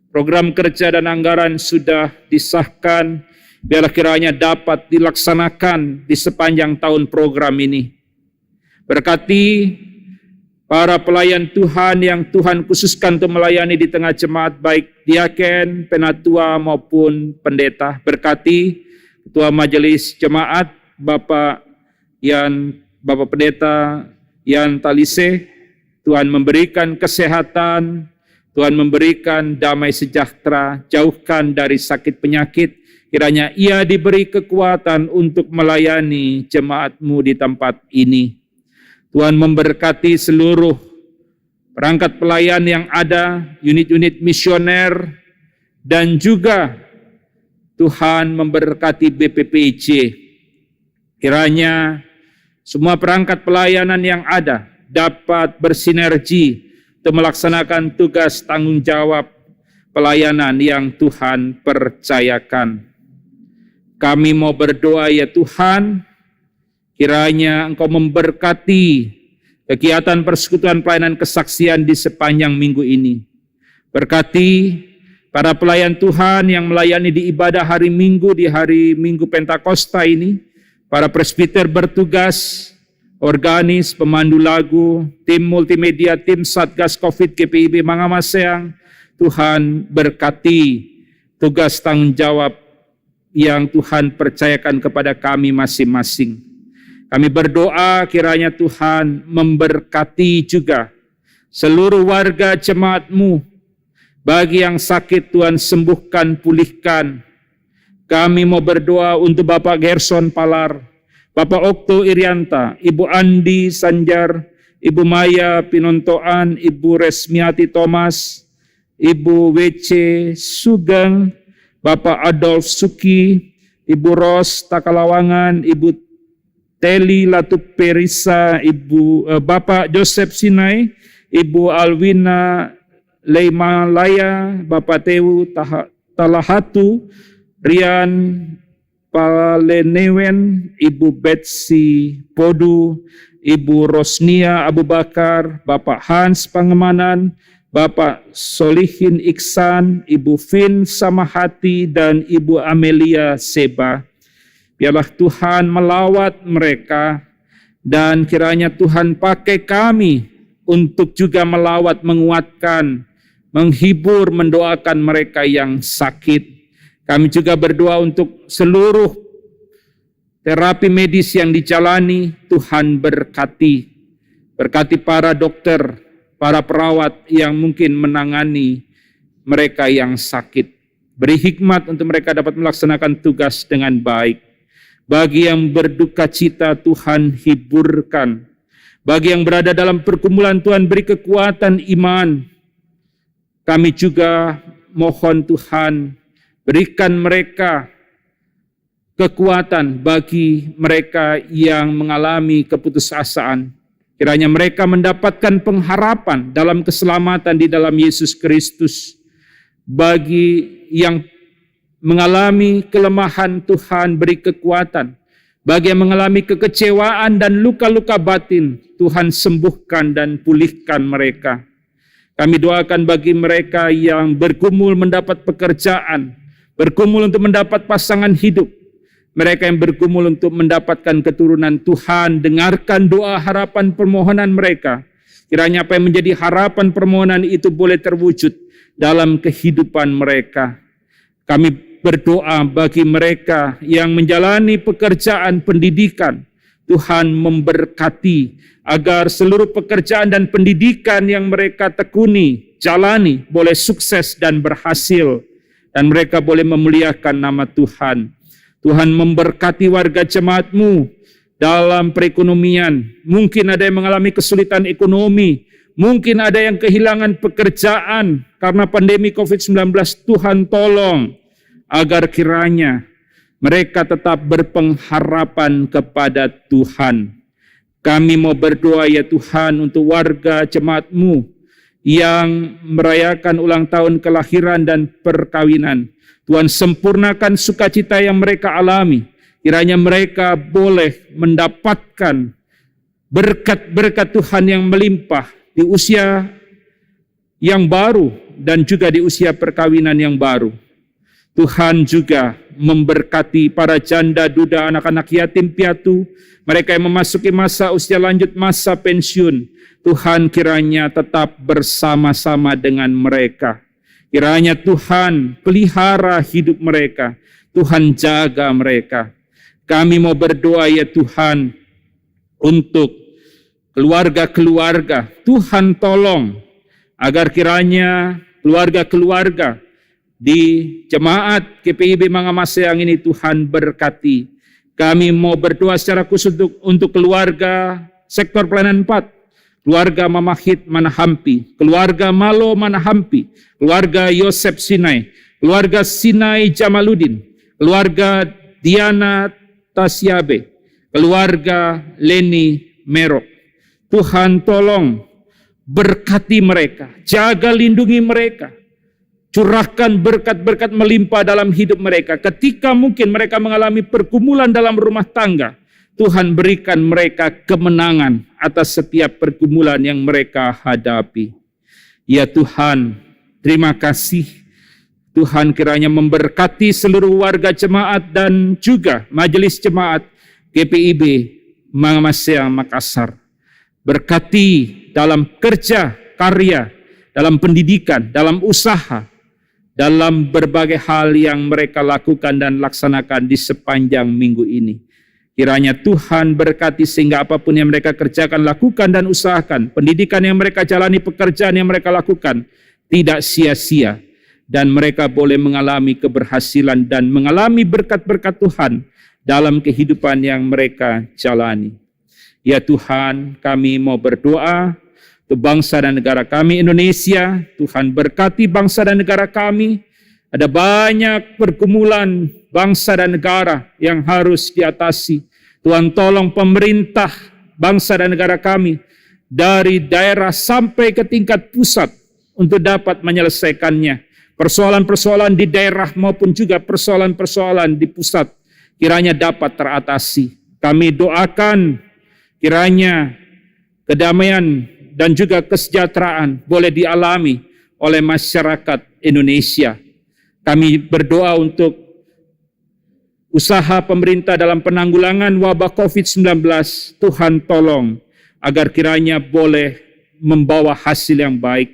Program kerja dan anggaran sudah disahkan, biarlah kiranya dapat dilaksanakan di sepanjang tahun program ini. Berkati para pelayan Tuhan yang Tuhan khususkan untuk melayani di tengah jemaat, baik diaken, penatua maupun pendeta. Berkati Ketua Majelis Jemaat, Bapak Pendeta Yan Talise, Tuhan memberikan kesehatan, Tuhan memberikan damai sejahtera, jauhkan dari sakit penyakit. Kiranya ia diberi kekuatan untuk melayani jemaat-Mu di tempat ini. Tuhan memberkati seluruh perangkat pelayan yang ada, unit-unit misioner, dan juga Tuhan memberkati BPPJ. Kiranya semua perangkat pelayanan yang ada dapat bersinergi untuk melaksanakan tugas tanggung jawab pelayanan yang Tuhan percayakan. Kami mau berdoa ya Tuhan, kiranya Engkau memberkati kegiatan persekutuan pelayanan kesaksian di sepanjang minggu ini. Berkati para pelayan Tuhan yang melayani di ibadah hari Minggu, di hari Minggu Pentakosta ini, para presbiter bertugas, organis, pemandu lagu, tim multimedia, tim Satgas Covid GPIB Mangamaseang. Tuhan berkati tugas tanggung jawab yang Tuhan percayakan kepada kami masing-masing. Kami berdoa kiranya Tuhan memberkati juga seluruh warga jemaat-Mu. Bagi yang sakit Tuhan sembuhkan, pulihkan. Kami mau berdoa untuk Bapak Gerson Palar, Bapak Okto Irianta, Ibu Andi Sanjar, Ibu Maya Pinontoan, Ibu Resmiati Thomas, Ibu WC Sugeng, Bapak Adolf Suki, Ibu Ros Takalawangan, Ibu Teli Latup Perisa, Bapak Joseph Sinai, Ibu Alwina Leimalaya, Bapak Tewu Talahatu, Rian Palenewen, Ibu Betsy Podu, Ibu Rosnia Abu Bakar, Bapak Hans Pangemanan, Bapak Solihin Iksan, Ibu Fin Samahati, dan Ibu Amelia Seba. Biarlah Tuhan melawat mereka, dan kiranya Tuhan pakai kami untuk juga melawat, menguatkan, menghibur, mendoakan mereka yang sakit. Kami juga berdoa untuk seluruh terapi medis yang dijalani, Tuhan berkati. Berkati para dokter, para perawat yang mungkin menangani mereka yang sakit. Beri hikmat untuk mereka dapat melaksanakan tugas dengan baik. Bagi yang berduka cita, Tuhan hiburkan. Bagi yang berada dalam pergumulan, Tuhan beri kekuatan iman. Kami juga mohon Tuhan, berikan mereka kekuatan bagi mereka yang mengalami keputusasaan. Kiranya mereka mendapatkan pengharapan dalam keselamatan di dalam Yesus Kristus. Bagi yang mengalami kelemahan, Tuhan beri kekuatan. Bagi yang mengalami kekecewaan dan luka-luka batin, Tuhan sembuhkan dan pulihkan mereka. Kami doakan bagi mereka yang bergumul mendapat pekerjaan, bergumul untuk mendapat pasangan hidup, mereka yang bergumul untuk mendapatkan keturunan, Tuhan dengarkan doa harapan permohonan mereka. Kiranya apa yang menjadi harapan permohonan itu boleh terwujud dalam kehidupan mereka. Kami berdoa bagi mereka yang menjalani pekerjaan pendidikan, Tuhan memberkati agar seluruh pekerjaan dan pendidikan yang mereka tekuni, jalani, boleh sukses dan berhasil. Dan mereka boleh memuliakan nama Tuhan. Tuhan memberkati warga jemaat-Mu dalam perekonomian. Mungkin ada yang mengalami kesulitan ekonomi. Mungkin ada yang kehilangan pekerjaan karena pandemi COVID-19. Tuhan tolong agar kiranya mereka tetap berpengharapan kepada Tuhan. Kami mau berdoa ya Tuhan untuk warga jemaat-Mu yang merayakan ulang tahun kelahiran dan perkawinan. Tuhan sempurnakan sukacita yang mereka alami. Kiranya mereka boleh mendapatkan berkat-berkat Tuhan yang melimpah di usia yang baru dan juga di usia perkawinan yang baru. Tuhan juga memberkati para janda, duda, anak-anak yatim piatu, mereka yang memasuki masa usia lanjut, masa pensiun. Tuhan kiranya tetap bersama-sama dengan mereka. Kiranya Tuhan pelihara hidup mereka, Tuhan jaga mereka. Kami mau berdoa ya Tuhan untuk keluarga-keluarga. Tuhan tolong agar kiranya keluarga-keluarga di jemaat GPIB Mangamasseang ini Tuhan berkati. Kami mau berdoa secara khusus untuk keluarga sektor pelayanan 4, keluarga Mamahit Manahampi, keluarga Malo Manahampi, keluarga Yosef Sinai, keluarga Sinai Jamaludin, keluarga Diana Tasyabe, keluarga Leni Merok. Tuhan tolong berkati mereka, jaga lindungi mereka. Curahkan berkat-berkat melimpah dalam hidup mereka. Ketika mungkin mereka mengalami pergumulan dalam rumah tangga, Tuhan berikan mereka kemenangan atas setiap pergumulan yang mereka hadapi. Ya Tuhan, terima kasih. Tuhan kiranya memberkati seluruh warga jemaat dan juga majelis jemaat GPIB Mangamasseang Makassar. Berkati dalam kerja, karya, dalam pendidikan, dalam usaha, dalam berbagai hal yang mereka lakukan dan laksanakan di sepanjang minggu ini. Kiranya Tuhan berkati sehingga apapun yang mereka kerjakan, lakukan dan usahakan, pendidikan yang mereka jalani, pekerjaan yang mereka lakukan, tidak sia-sia. Dan mereka boleh mengalami keberhasilan dan mengalami berkat-berkat Tuhan dalam kehidupan yang mereka jalani. Ya Tuhan, kami mau berdoa untuk bangsa dan negara kami Indonesia. Tuhan berkati bangsa dan negara kami. Ada banyak pergumulan bangsa dan negara yang harus diatasi. Tuhan tolong pemerintah bangsa dan negara kami dari daerah sampai ke tingkat pusat untuk dapat menyelesaikannya. Persoalan-persoalan di daerah maupun juga persoalan-persoalan di pusat kiranya dapat teratasi. Kami doakan kiranya kedamaian dan juga kesejahteraan boleh dialami oleh masyarakat Indonesia. Kami berdoa untuk usaha pemerintah dalam penanggulangan wabah COVID-19. Tuhan tolong agar kiranya boleh membawa hasil yang baik.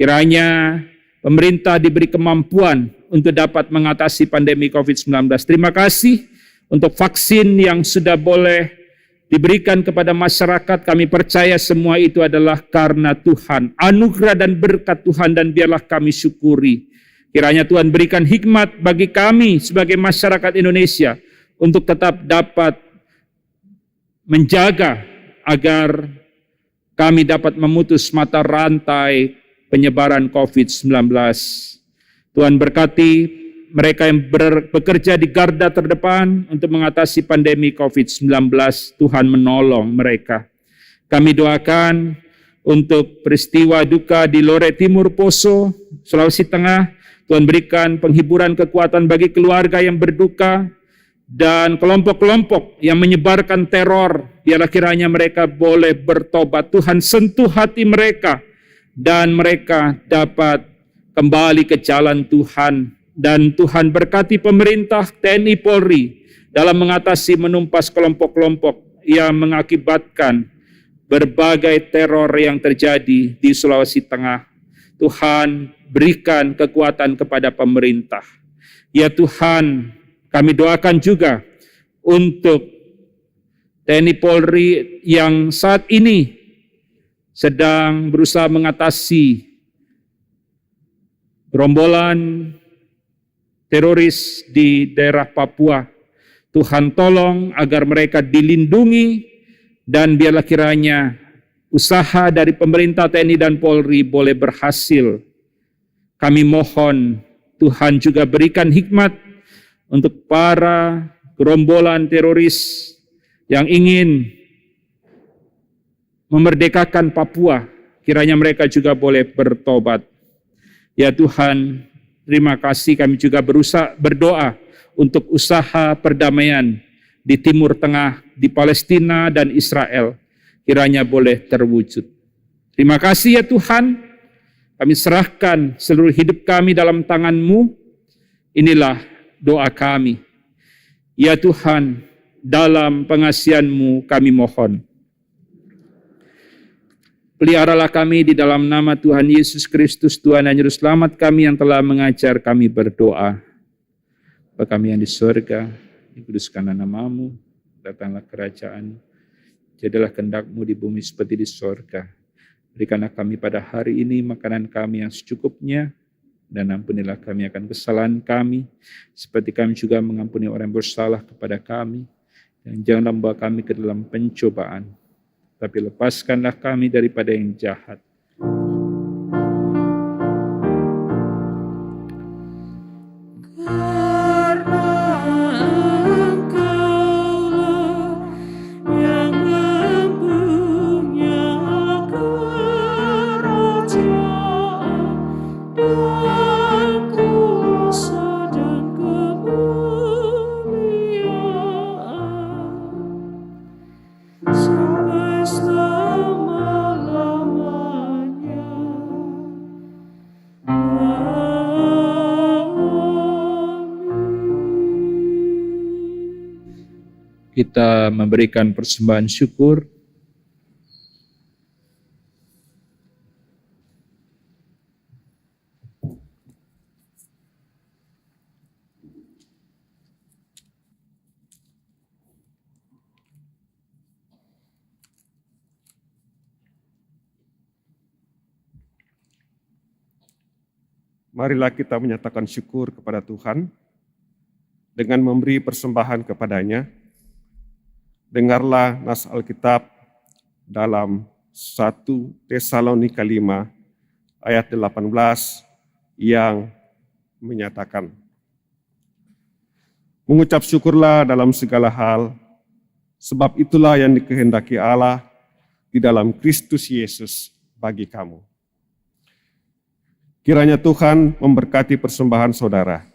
Kiranya pemerintah diberi kemampuan untuk dapat mengatasi pandemi COVID-19. Terima kasih untuk vaksin yang sudah boleh diberikan kepada masyarakat. Kami percaya semua itu adalah karena Tuhan, anugerah dan berkat Tuhan, dan biarlah kami syukuri. Kiranya Tuhan berikan hikmat bagi kami sebagai masyarakat Indonesia untuk tetap dapat menjaga agar kami dapat memutus mata rantai penyebaran COVID-19. Tuhan berkati mereka yang bekerja di garda terdepan untuk mengatasi pandemi COVID-19, Tuhan menolong mereka. Kami doakan untuk peristiwa duka di Lore Timur Poso, Sulawesi Tengah. Tuhan berikan penghiburan kekuatan bagi keluarga yang berduka dan kelompok-kelompok yang menyebarkan teror. Biarlah kiranya mereka boleh bertobat. Tuhan sentuh hati mereka dan mereka dapat kembali ke jalan Tuhan. Dan Tuhan berkati pemerintah, TNI, Polri dalam mengatasi menumpas kelompok-kelompok yang mengakibatkan berbagai teror yang terjadi di Sulawesi Tengah. Tuhan berikan kekuatan kepada pemerintah. Ya Tuhan, kami doakan juga untuk TNI Polri yang saat ini sedang berusaha mengatasi gerombolan teroris di daerah Papua. Tuhan tolong agar mereka dilindungi dan biarlah kiranya usaha dari pemerintah TNI dan Polri boleh berhasil. Kami mohon Tuhan juga berikan hikmat untuk para gerombolan teroris yang ingin memerdekakan Papua. Kiranya mereka juga boleh bertobat. Ya Tuhan, terima kasih, kami juga berdoa untuk usaha perdamaian di Timur Tengah, di Palestina dan Israel. Kiranya boleh terwujud. Terima kasih ya Tuhan, kami serahkan seluruh hidup kami dalam tangan-Mu. Inilah doa kami. Ya Tuhan, dalam pengasihan-Mu kami mohon. Peliharalah kami di dalam nama Tuhan Yesus Kristus, Tuhan dan Juru Selamat kami yang telah mengajar kami berdoa. Bapa kami yang di surga, dikuduskanlah nama-Mu, datanglah kerajaan, jadilah kehendak-Mu di bumi seperti di surga. Berikanlah kami pada hari ini makanan kami yang secukupnya, dan ampunilah kami akan kesalahan kami, seperti kami juga mengampuni orang yang bersalah kepada kami. Dan janganlah membawa kami ke dalam pencobaan, tapi lepaskanlah kami daripada yang jahat. Kita memberikan persembahan syukur. Marilah kita menyatakan syukur kepada Tuhan dengan memberi persembahan kepadanya. Dengarlah nas Alkitab dalam 1 Tesalonika 5 ayat 18 yang menyatakan, mengucap syukurlah dalam segala hal, sebab itulah yang dikehendaki Allah di dalam Kristus Yesus bagi kamu. Kiranya Tuhan memberkati persembahan saudara.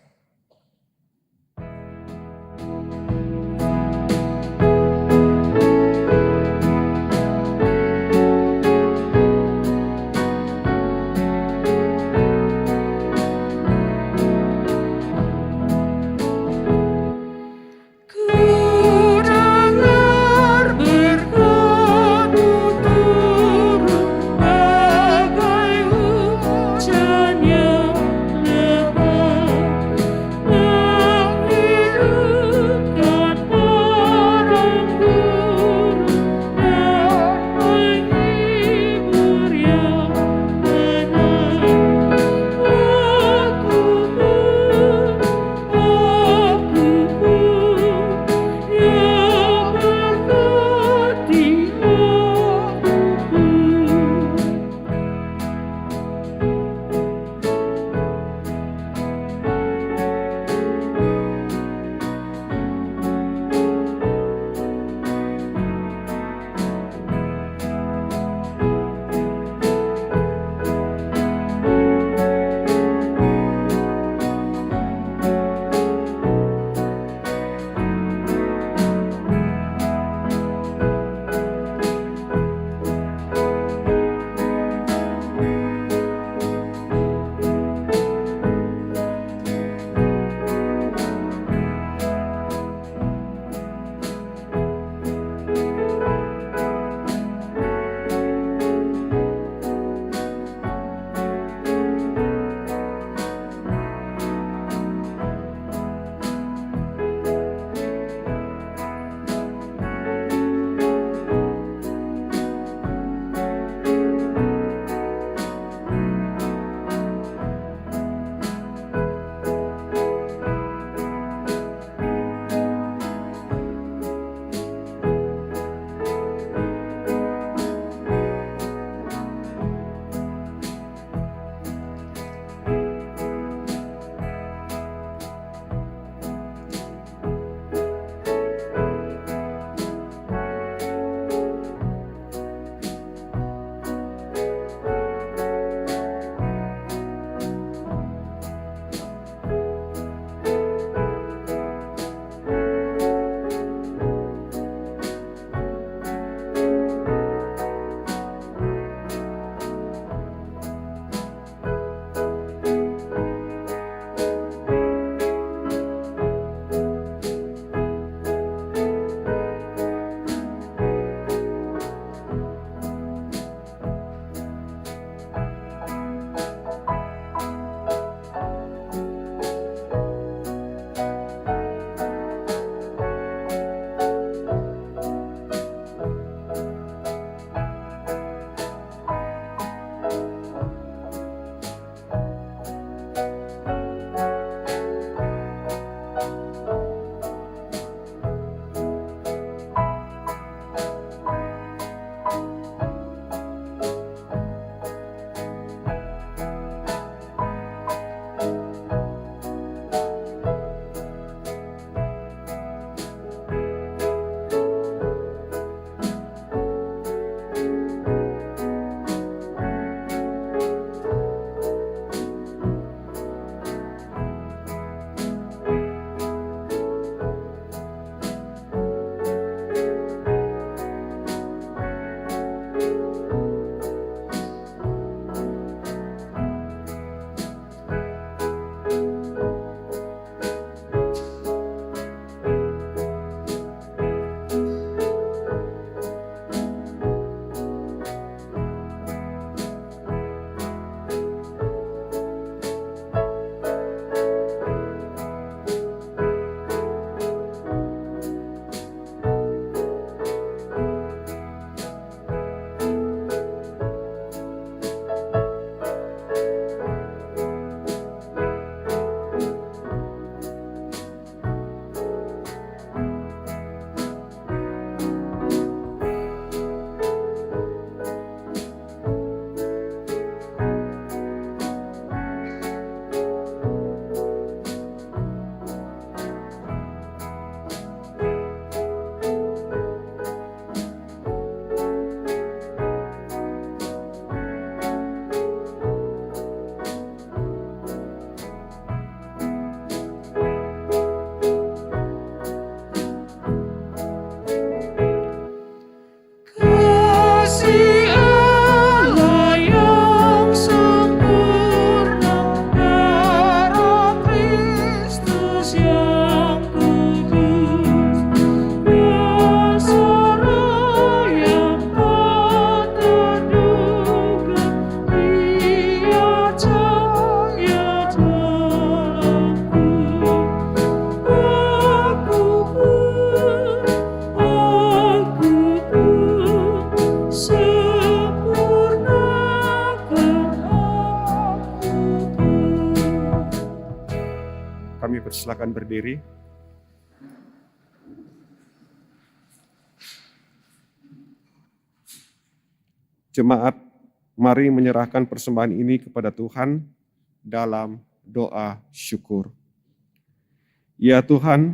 Dipersilakan berdiri. Jemaat, mari menyerahkan persembahan ini kepada Tuhan dalam doa syukur. Ya Tuhan,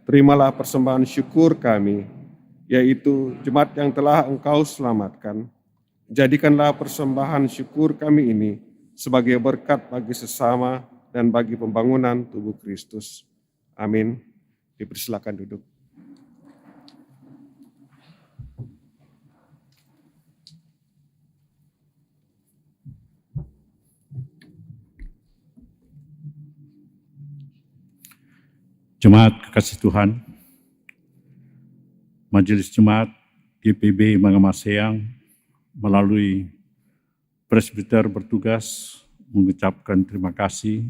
terimalah persembahan syukur kami, yaitu jemaat yang telah Engkau selamatkan. Jadikanlah persembahan syukur kami ini sebagai berkat bagi sesama dan bagi pembangunan tubuh Kristus. Amin. Dipersilakan duduk. Jemaat kekasih Tuhan, Majelis Jemaat GPB Mangamaseang melalui presbiter bertugas mengucapkan terima kasih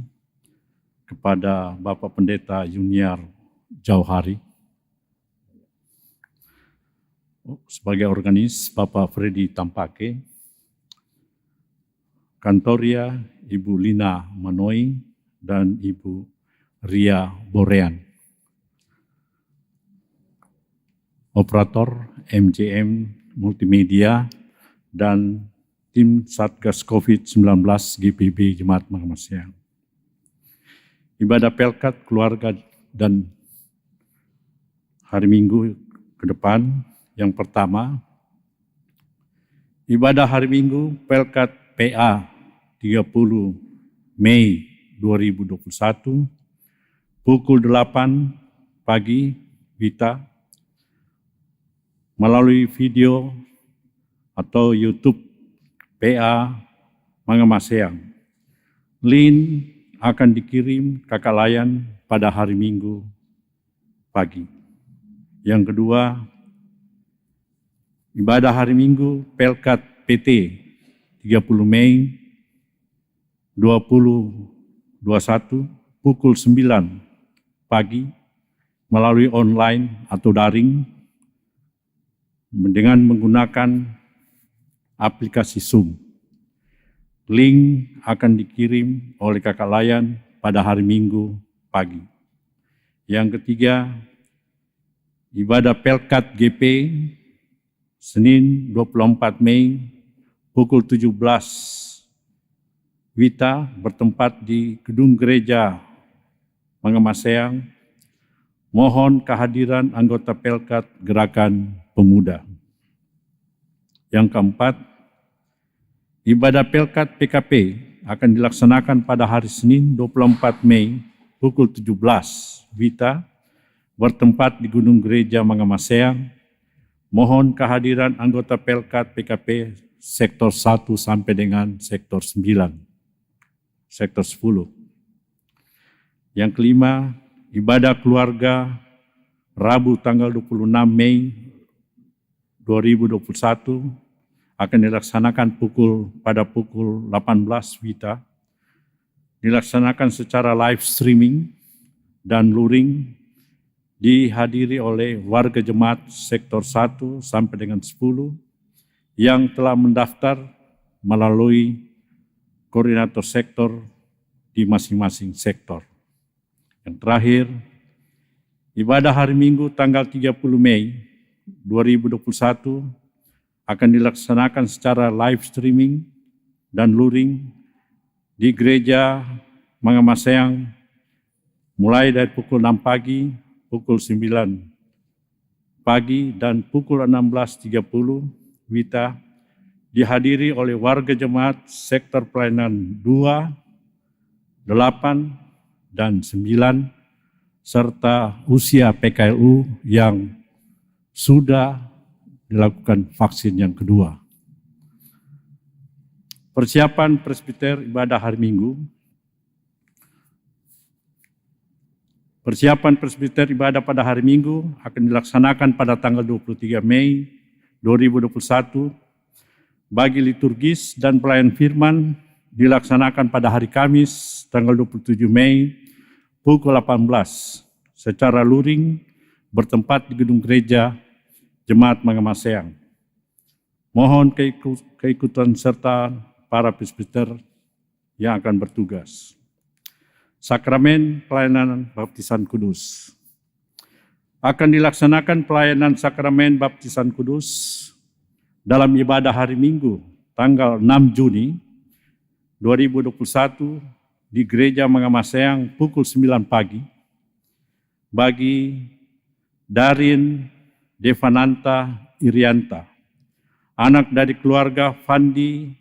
kepada Bapak Pendeta Yuniar Jauhari. Sebagai organis, Bapak Freddy Tampake, Kantoria, Ibu Lina Manoi, dan Ibu Ria Borean. Operator MJM Multimedia dan tim Satgas COVID-19 GPB Jemaat Mangamaseang. Ibadah Pelkat keluarga dan hari Minggu ke depan. Yang pertama, ibadah hari Minggu Pelkat PA 30 Mei 2021 pukul 8 pagi WITA melalui video atau YouTube PA Mangamaseang. Link akan dikirim Kakak Layan pada hari Minggu pagi. Yang kedua, ibadah hari Minggu Pelkat PT 30 Mei 2021 pukul 9 pagi melalui online atau daring dengan menggunakan aplikasi Zoom. Link akan dikirim oleh Kakak Layan pada hari Minggu pagi. Yang ketiga, ibadah Pelkat GP Senin 24 Mei pukul 17 WITA bertempat di Gedung Gereja Mangamaseang. Mohon kehadiran anggota Pelkat Gerakan Pemuda. Yang keempat, ibadah Pelkat PKP akan dilaksanakan pada hari Senin 24 Mei pukul 17 WITA bertempat di Gunung Gereja Mangamaseang. Mohon kehadiran anggota Pelkat PKP sektor 1 sampai dengan sektor 9, sektor 10. Yang kelima, ibadah keluarga Rabu tanggal 26 Mei 2021 akan dilaksanakan pada pukul 18 WITA, dilaksanakan secara live streaming dan luring, dihadiri oleh warga jemaat sektor 1 sampai dengan 10 yang telah mendaftar melalui koordinator sektor di masing-masing sektor. Yang terakhir, ibadah hari Minggu tanggal 30 Mei 2021 akan dilaksanakan secara live streaming dan luring di Gereja Mangamaseang mulai dari pukul 6 pagi, pukul 9 pagi, dan pukul 16.30 WITA, dihadiri oleh warga jemaat sektor pelayanan 2, 8, dan 9, serta usia PKLU yang sudah dilakukan vaksin yang kedua. Persiapan presbiter ibadah hari Minggu. Persiapan presbiter ibadah pada hari Minggu akan dilaksanakan pada tanggal 23 Mei 2021. Bagi liturgis dan pelayan firman dilaksanakan pada hari Kamis tanggal 27 Mei pukul 18 secara luring bertempat di Gedung Gereja Jemaat Mangamaseang. Mohon keikutan serta para presbiter yang akan bertugas. Sakramen pelayanan baptisan kudus. Akan dilaksanakan pelayanan sakramen baptisan kudus dalam ibadah hari Minggu tanggal 6 Juni 2021 di Gereja Mangamaseang pukul 9 pagi bagi Darin Devananta Irianta, anak dari keluarga Fandi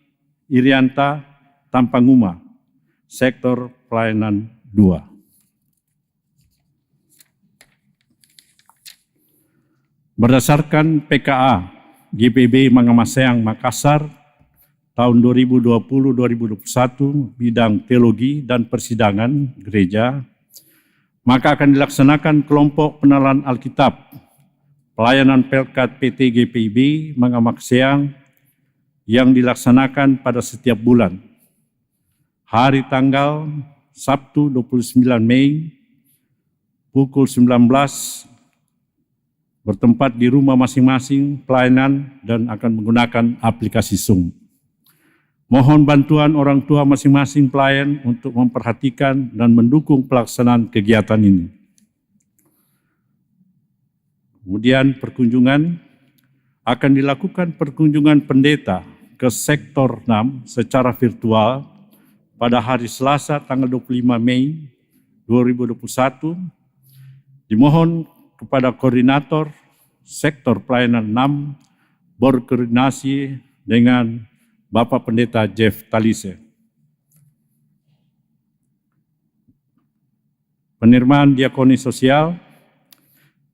Irianta Tampanguma, sektor pelayanan 2. Berdasarkan PKA GPB Mangamaseang Makassar tahun 2020-2021 bidang teologi dan persidangan gereja, maka akan dilaksanakan kelompok penelan Alkitab pelayanan Pelkat PT GPB Mangamaseang yang dilaksanakan pada setiap bulan. Hari tanggal Sabtu 29 Mei pukul 19 bertempat di rumah masing-masing pelayanan dan akan menggunakan aplikasi Zoom. Mohon bantuan orang tua masing-masing pelayan untuk memperhatikan dan mendukung pelaksanaan kegiatan ini. Kemudian akan dilakukan perkunjungan pendeta ke sektor 6 secara virtual pada hari Selasa tanggal 25 Mei 2021. Dimohon kepada koordinator sektor pelayanan 6 berkoordinasi dengan Bapak Pendeta Jeff Talise. Penerimaan diakoni sosial.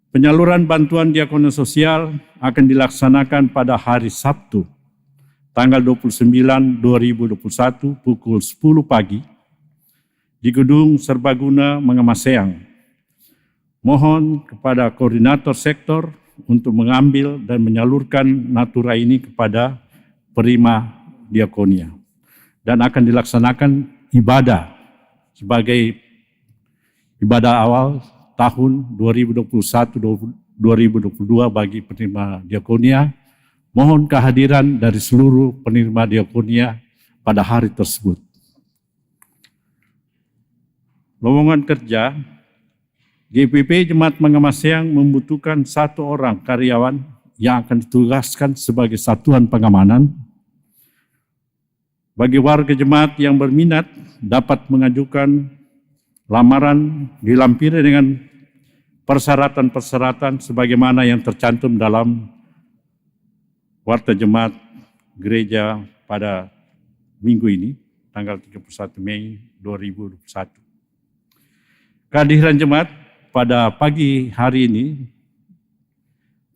Penyaluran bantuan diakoni sosial akan dilaksanakan pada hari Sabtu tanggal 29 2021 pukul 10 pagi di Gedung Serbaguna Mangamaseang. Mohon kepada koordinator sektor untuk mengambil dan menyalurkan natura ini kepada penerima diakonia. Dan akan dilaksanakan ibadah sebagai ibadah awal tahun 2021-2022 bagi penerima diakonia. Mohon kehadiran dari seluruh penerima diakonia pada hari tersebut. Lowongan kerja, GPP Jemaat Mangamaseang membutuhkan 1 orang karyawan yang akan ditugaskan sebagai satuan pengamanan. Bagi warga jemaat yang berminat dapat mengajukan lamaran dilampiri dengan persyaratan-persyaratan sebagaimana yang tercantum dalam Warta Jemaat Gereja pada minggu ini, tanggal 31 Mei 2021. Kehadiran jemaat pada pagi hari ini,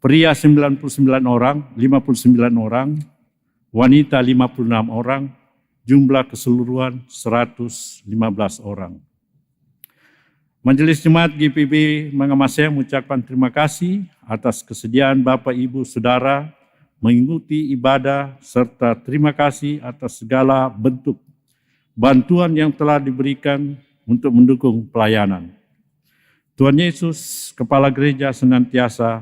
pria 99 orang, 59 orang, wanita 56 orang, jumlah keseluruhan 115 orang. Majelis Jemaat GPB Mangamaseang mengucapkan terima kasih atas kesediaan Bapak, Ibu, Saudara mengikuti ibadah serta terima kasih atas segala bentuk bantuan yang telah diberikan untuk mendukung pelayanan. Tuhan Yesus, Kepala Gereja, senantiasa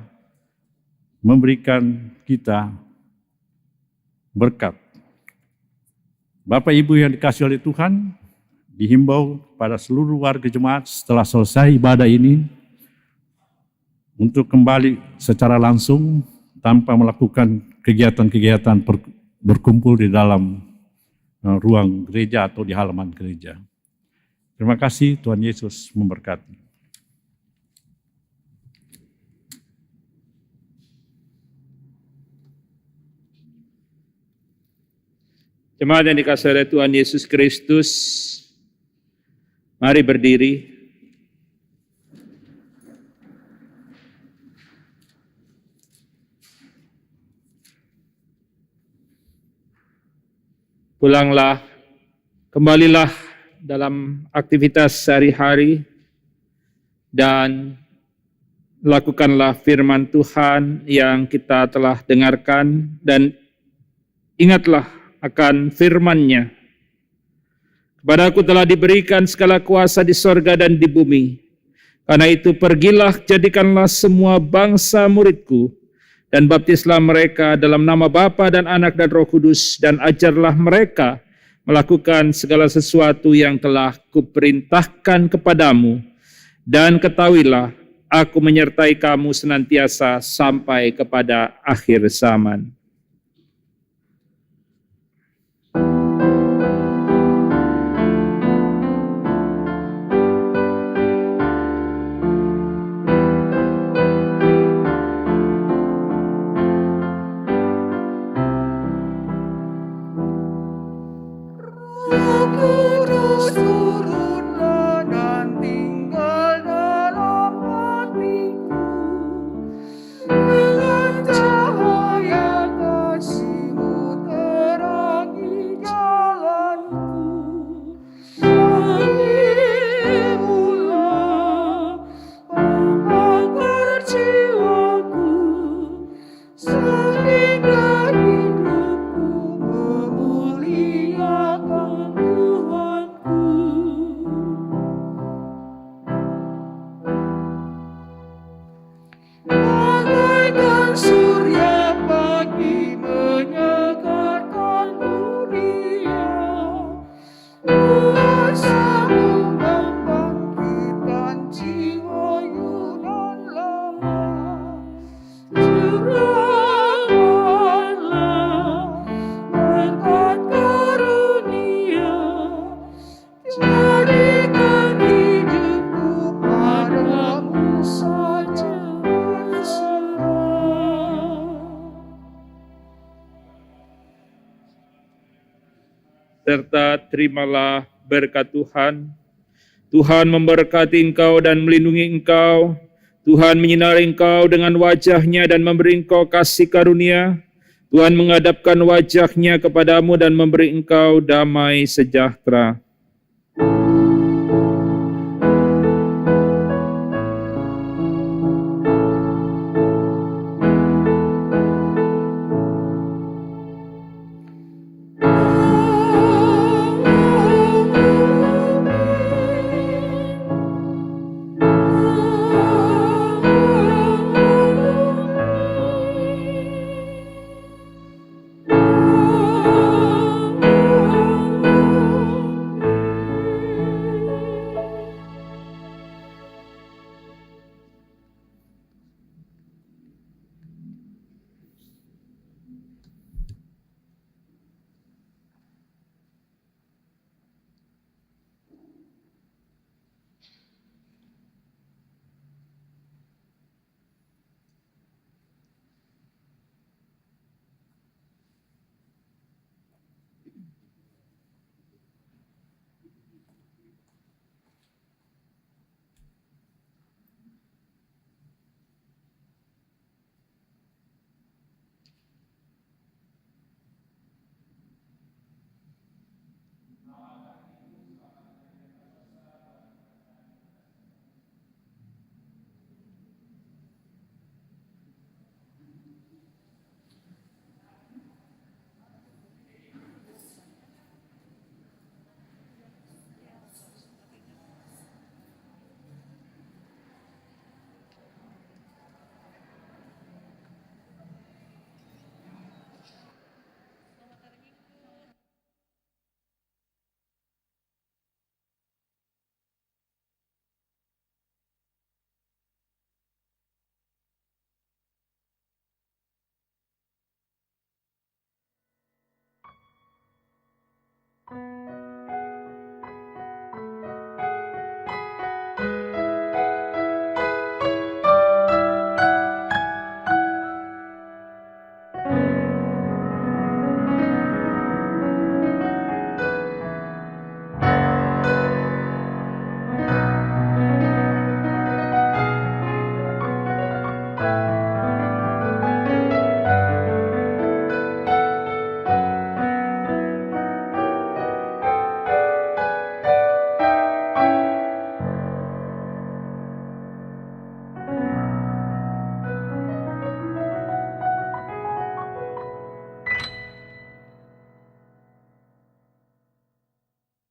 memberikan kita berkat. Bapak Ibu yang dikasihi oleh Tuhan, dihimbau pada seluruh warga jemaat setelah selesai ibadah ini untuk kembali secara langsung tanpa melakukan kegiatan-kegiatan berkumpul di dalam ruang gereja atau di halaman gereja. Terima kasih, Tuhan Yesus memberkati. Jemaat yang dikasihi oleh Tuhan Yesus Kristus, mari berdiri. Pulanglah, kembalilah dalam aktivitas sehari-hari dan lakukanlah firman Tuhan yang kita telah dengarkan dan ingatlah akan firman-Nya. Kepadaku telah diberikan segala kuasa di sorga dan di bumi. Karena itu pergilah, jadikanlah semua bangsa muridku, dan baptislah mereka dalam nama Bapa dan Anak dan Roh Kudus, dan ajarlah mereka melakukan segala sesuatu yang telah kuperintahkan kepadamu, dan ketahuilah, aku menyertai kamu senantiasa sampai kepada akhir zaman. Kudus turunlah dan tinggal dalam hatiku, dengan cahaya kasih-Mu terangi jalanku. Bagimu-lah pembakar jiwaku, sehingga hidupku memuliakan Tuhanku. Bagaikan surya pagi menyegarkan dunia, kuasa-Mu membangkitkan jiwa Yunan lama. Curahkanlah berkat karunia, jadikan hidupku padamu saja berserah. Serta terimalah berkat Tuhan. Tuhan memberkati engkau dan melindungi engkau. Tuhan menyinari engkau dengan wajah-Nya dan memberi engkau kasih karunia. Tuhan menghadapkan wajah-Nya kepadamu dan memberi engkau damai sejahtera.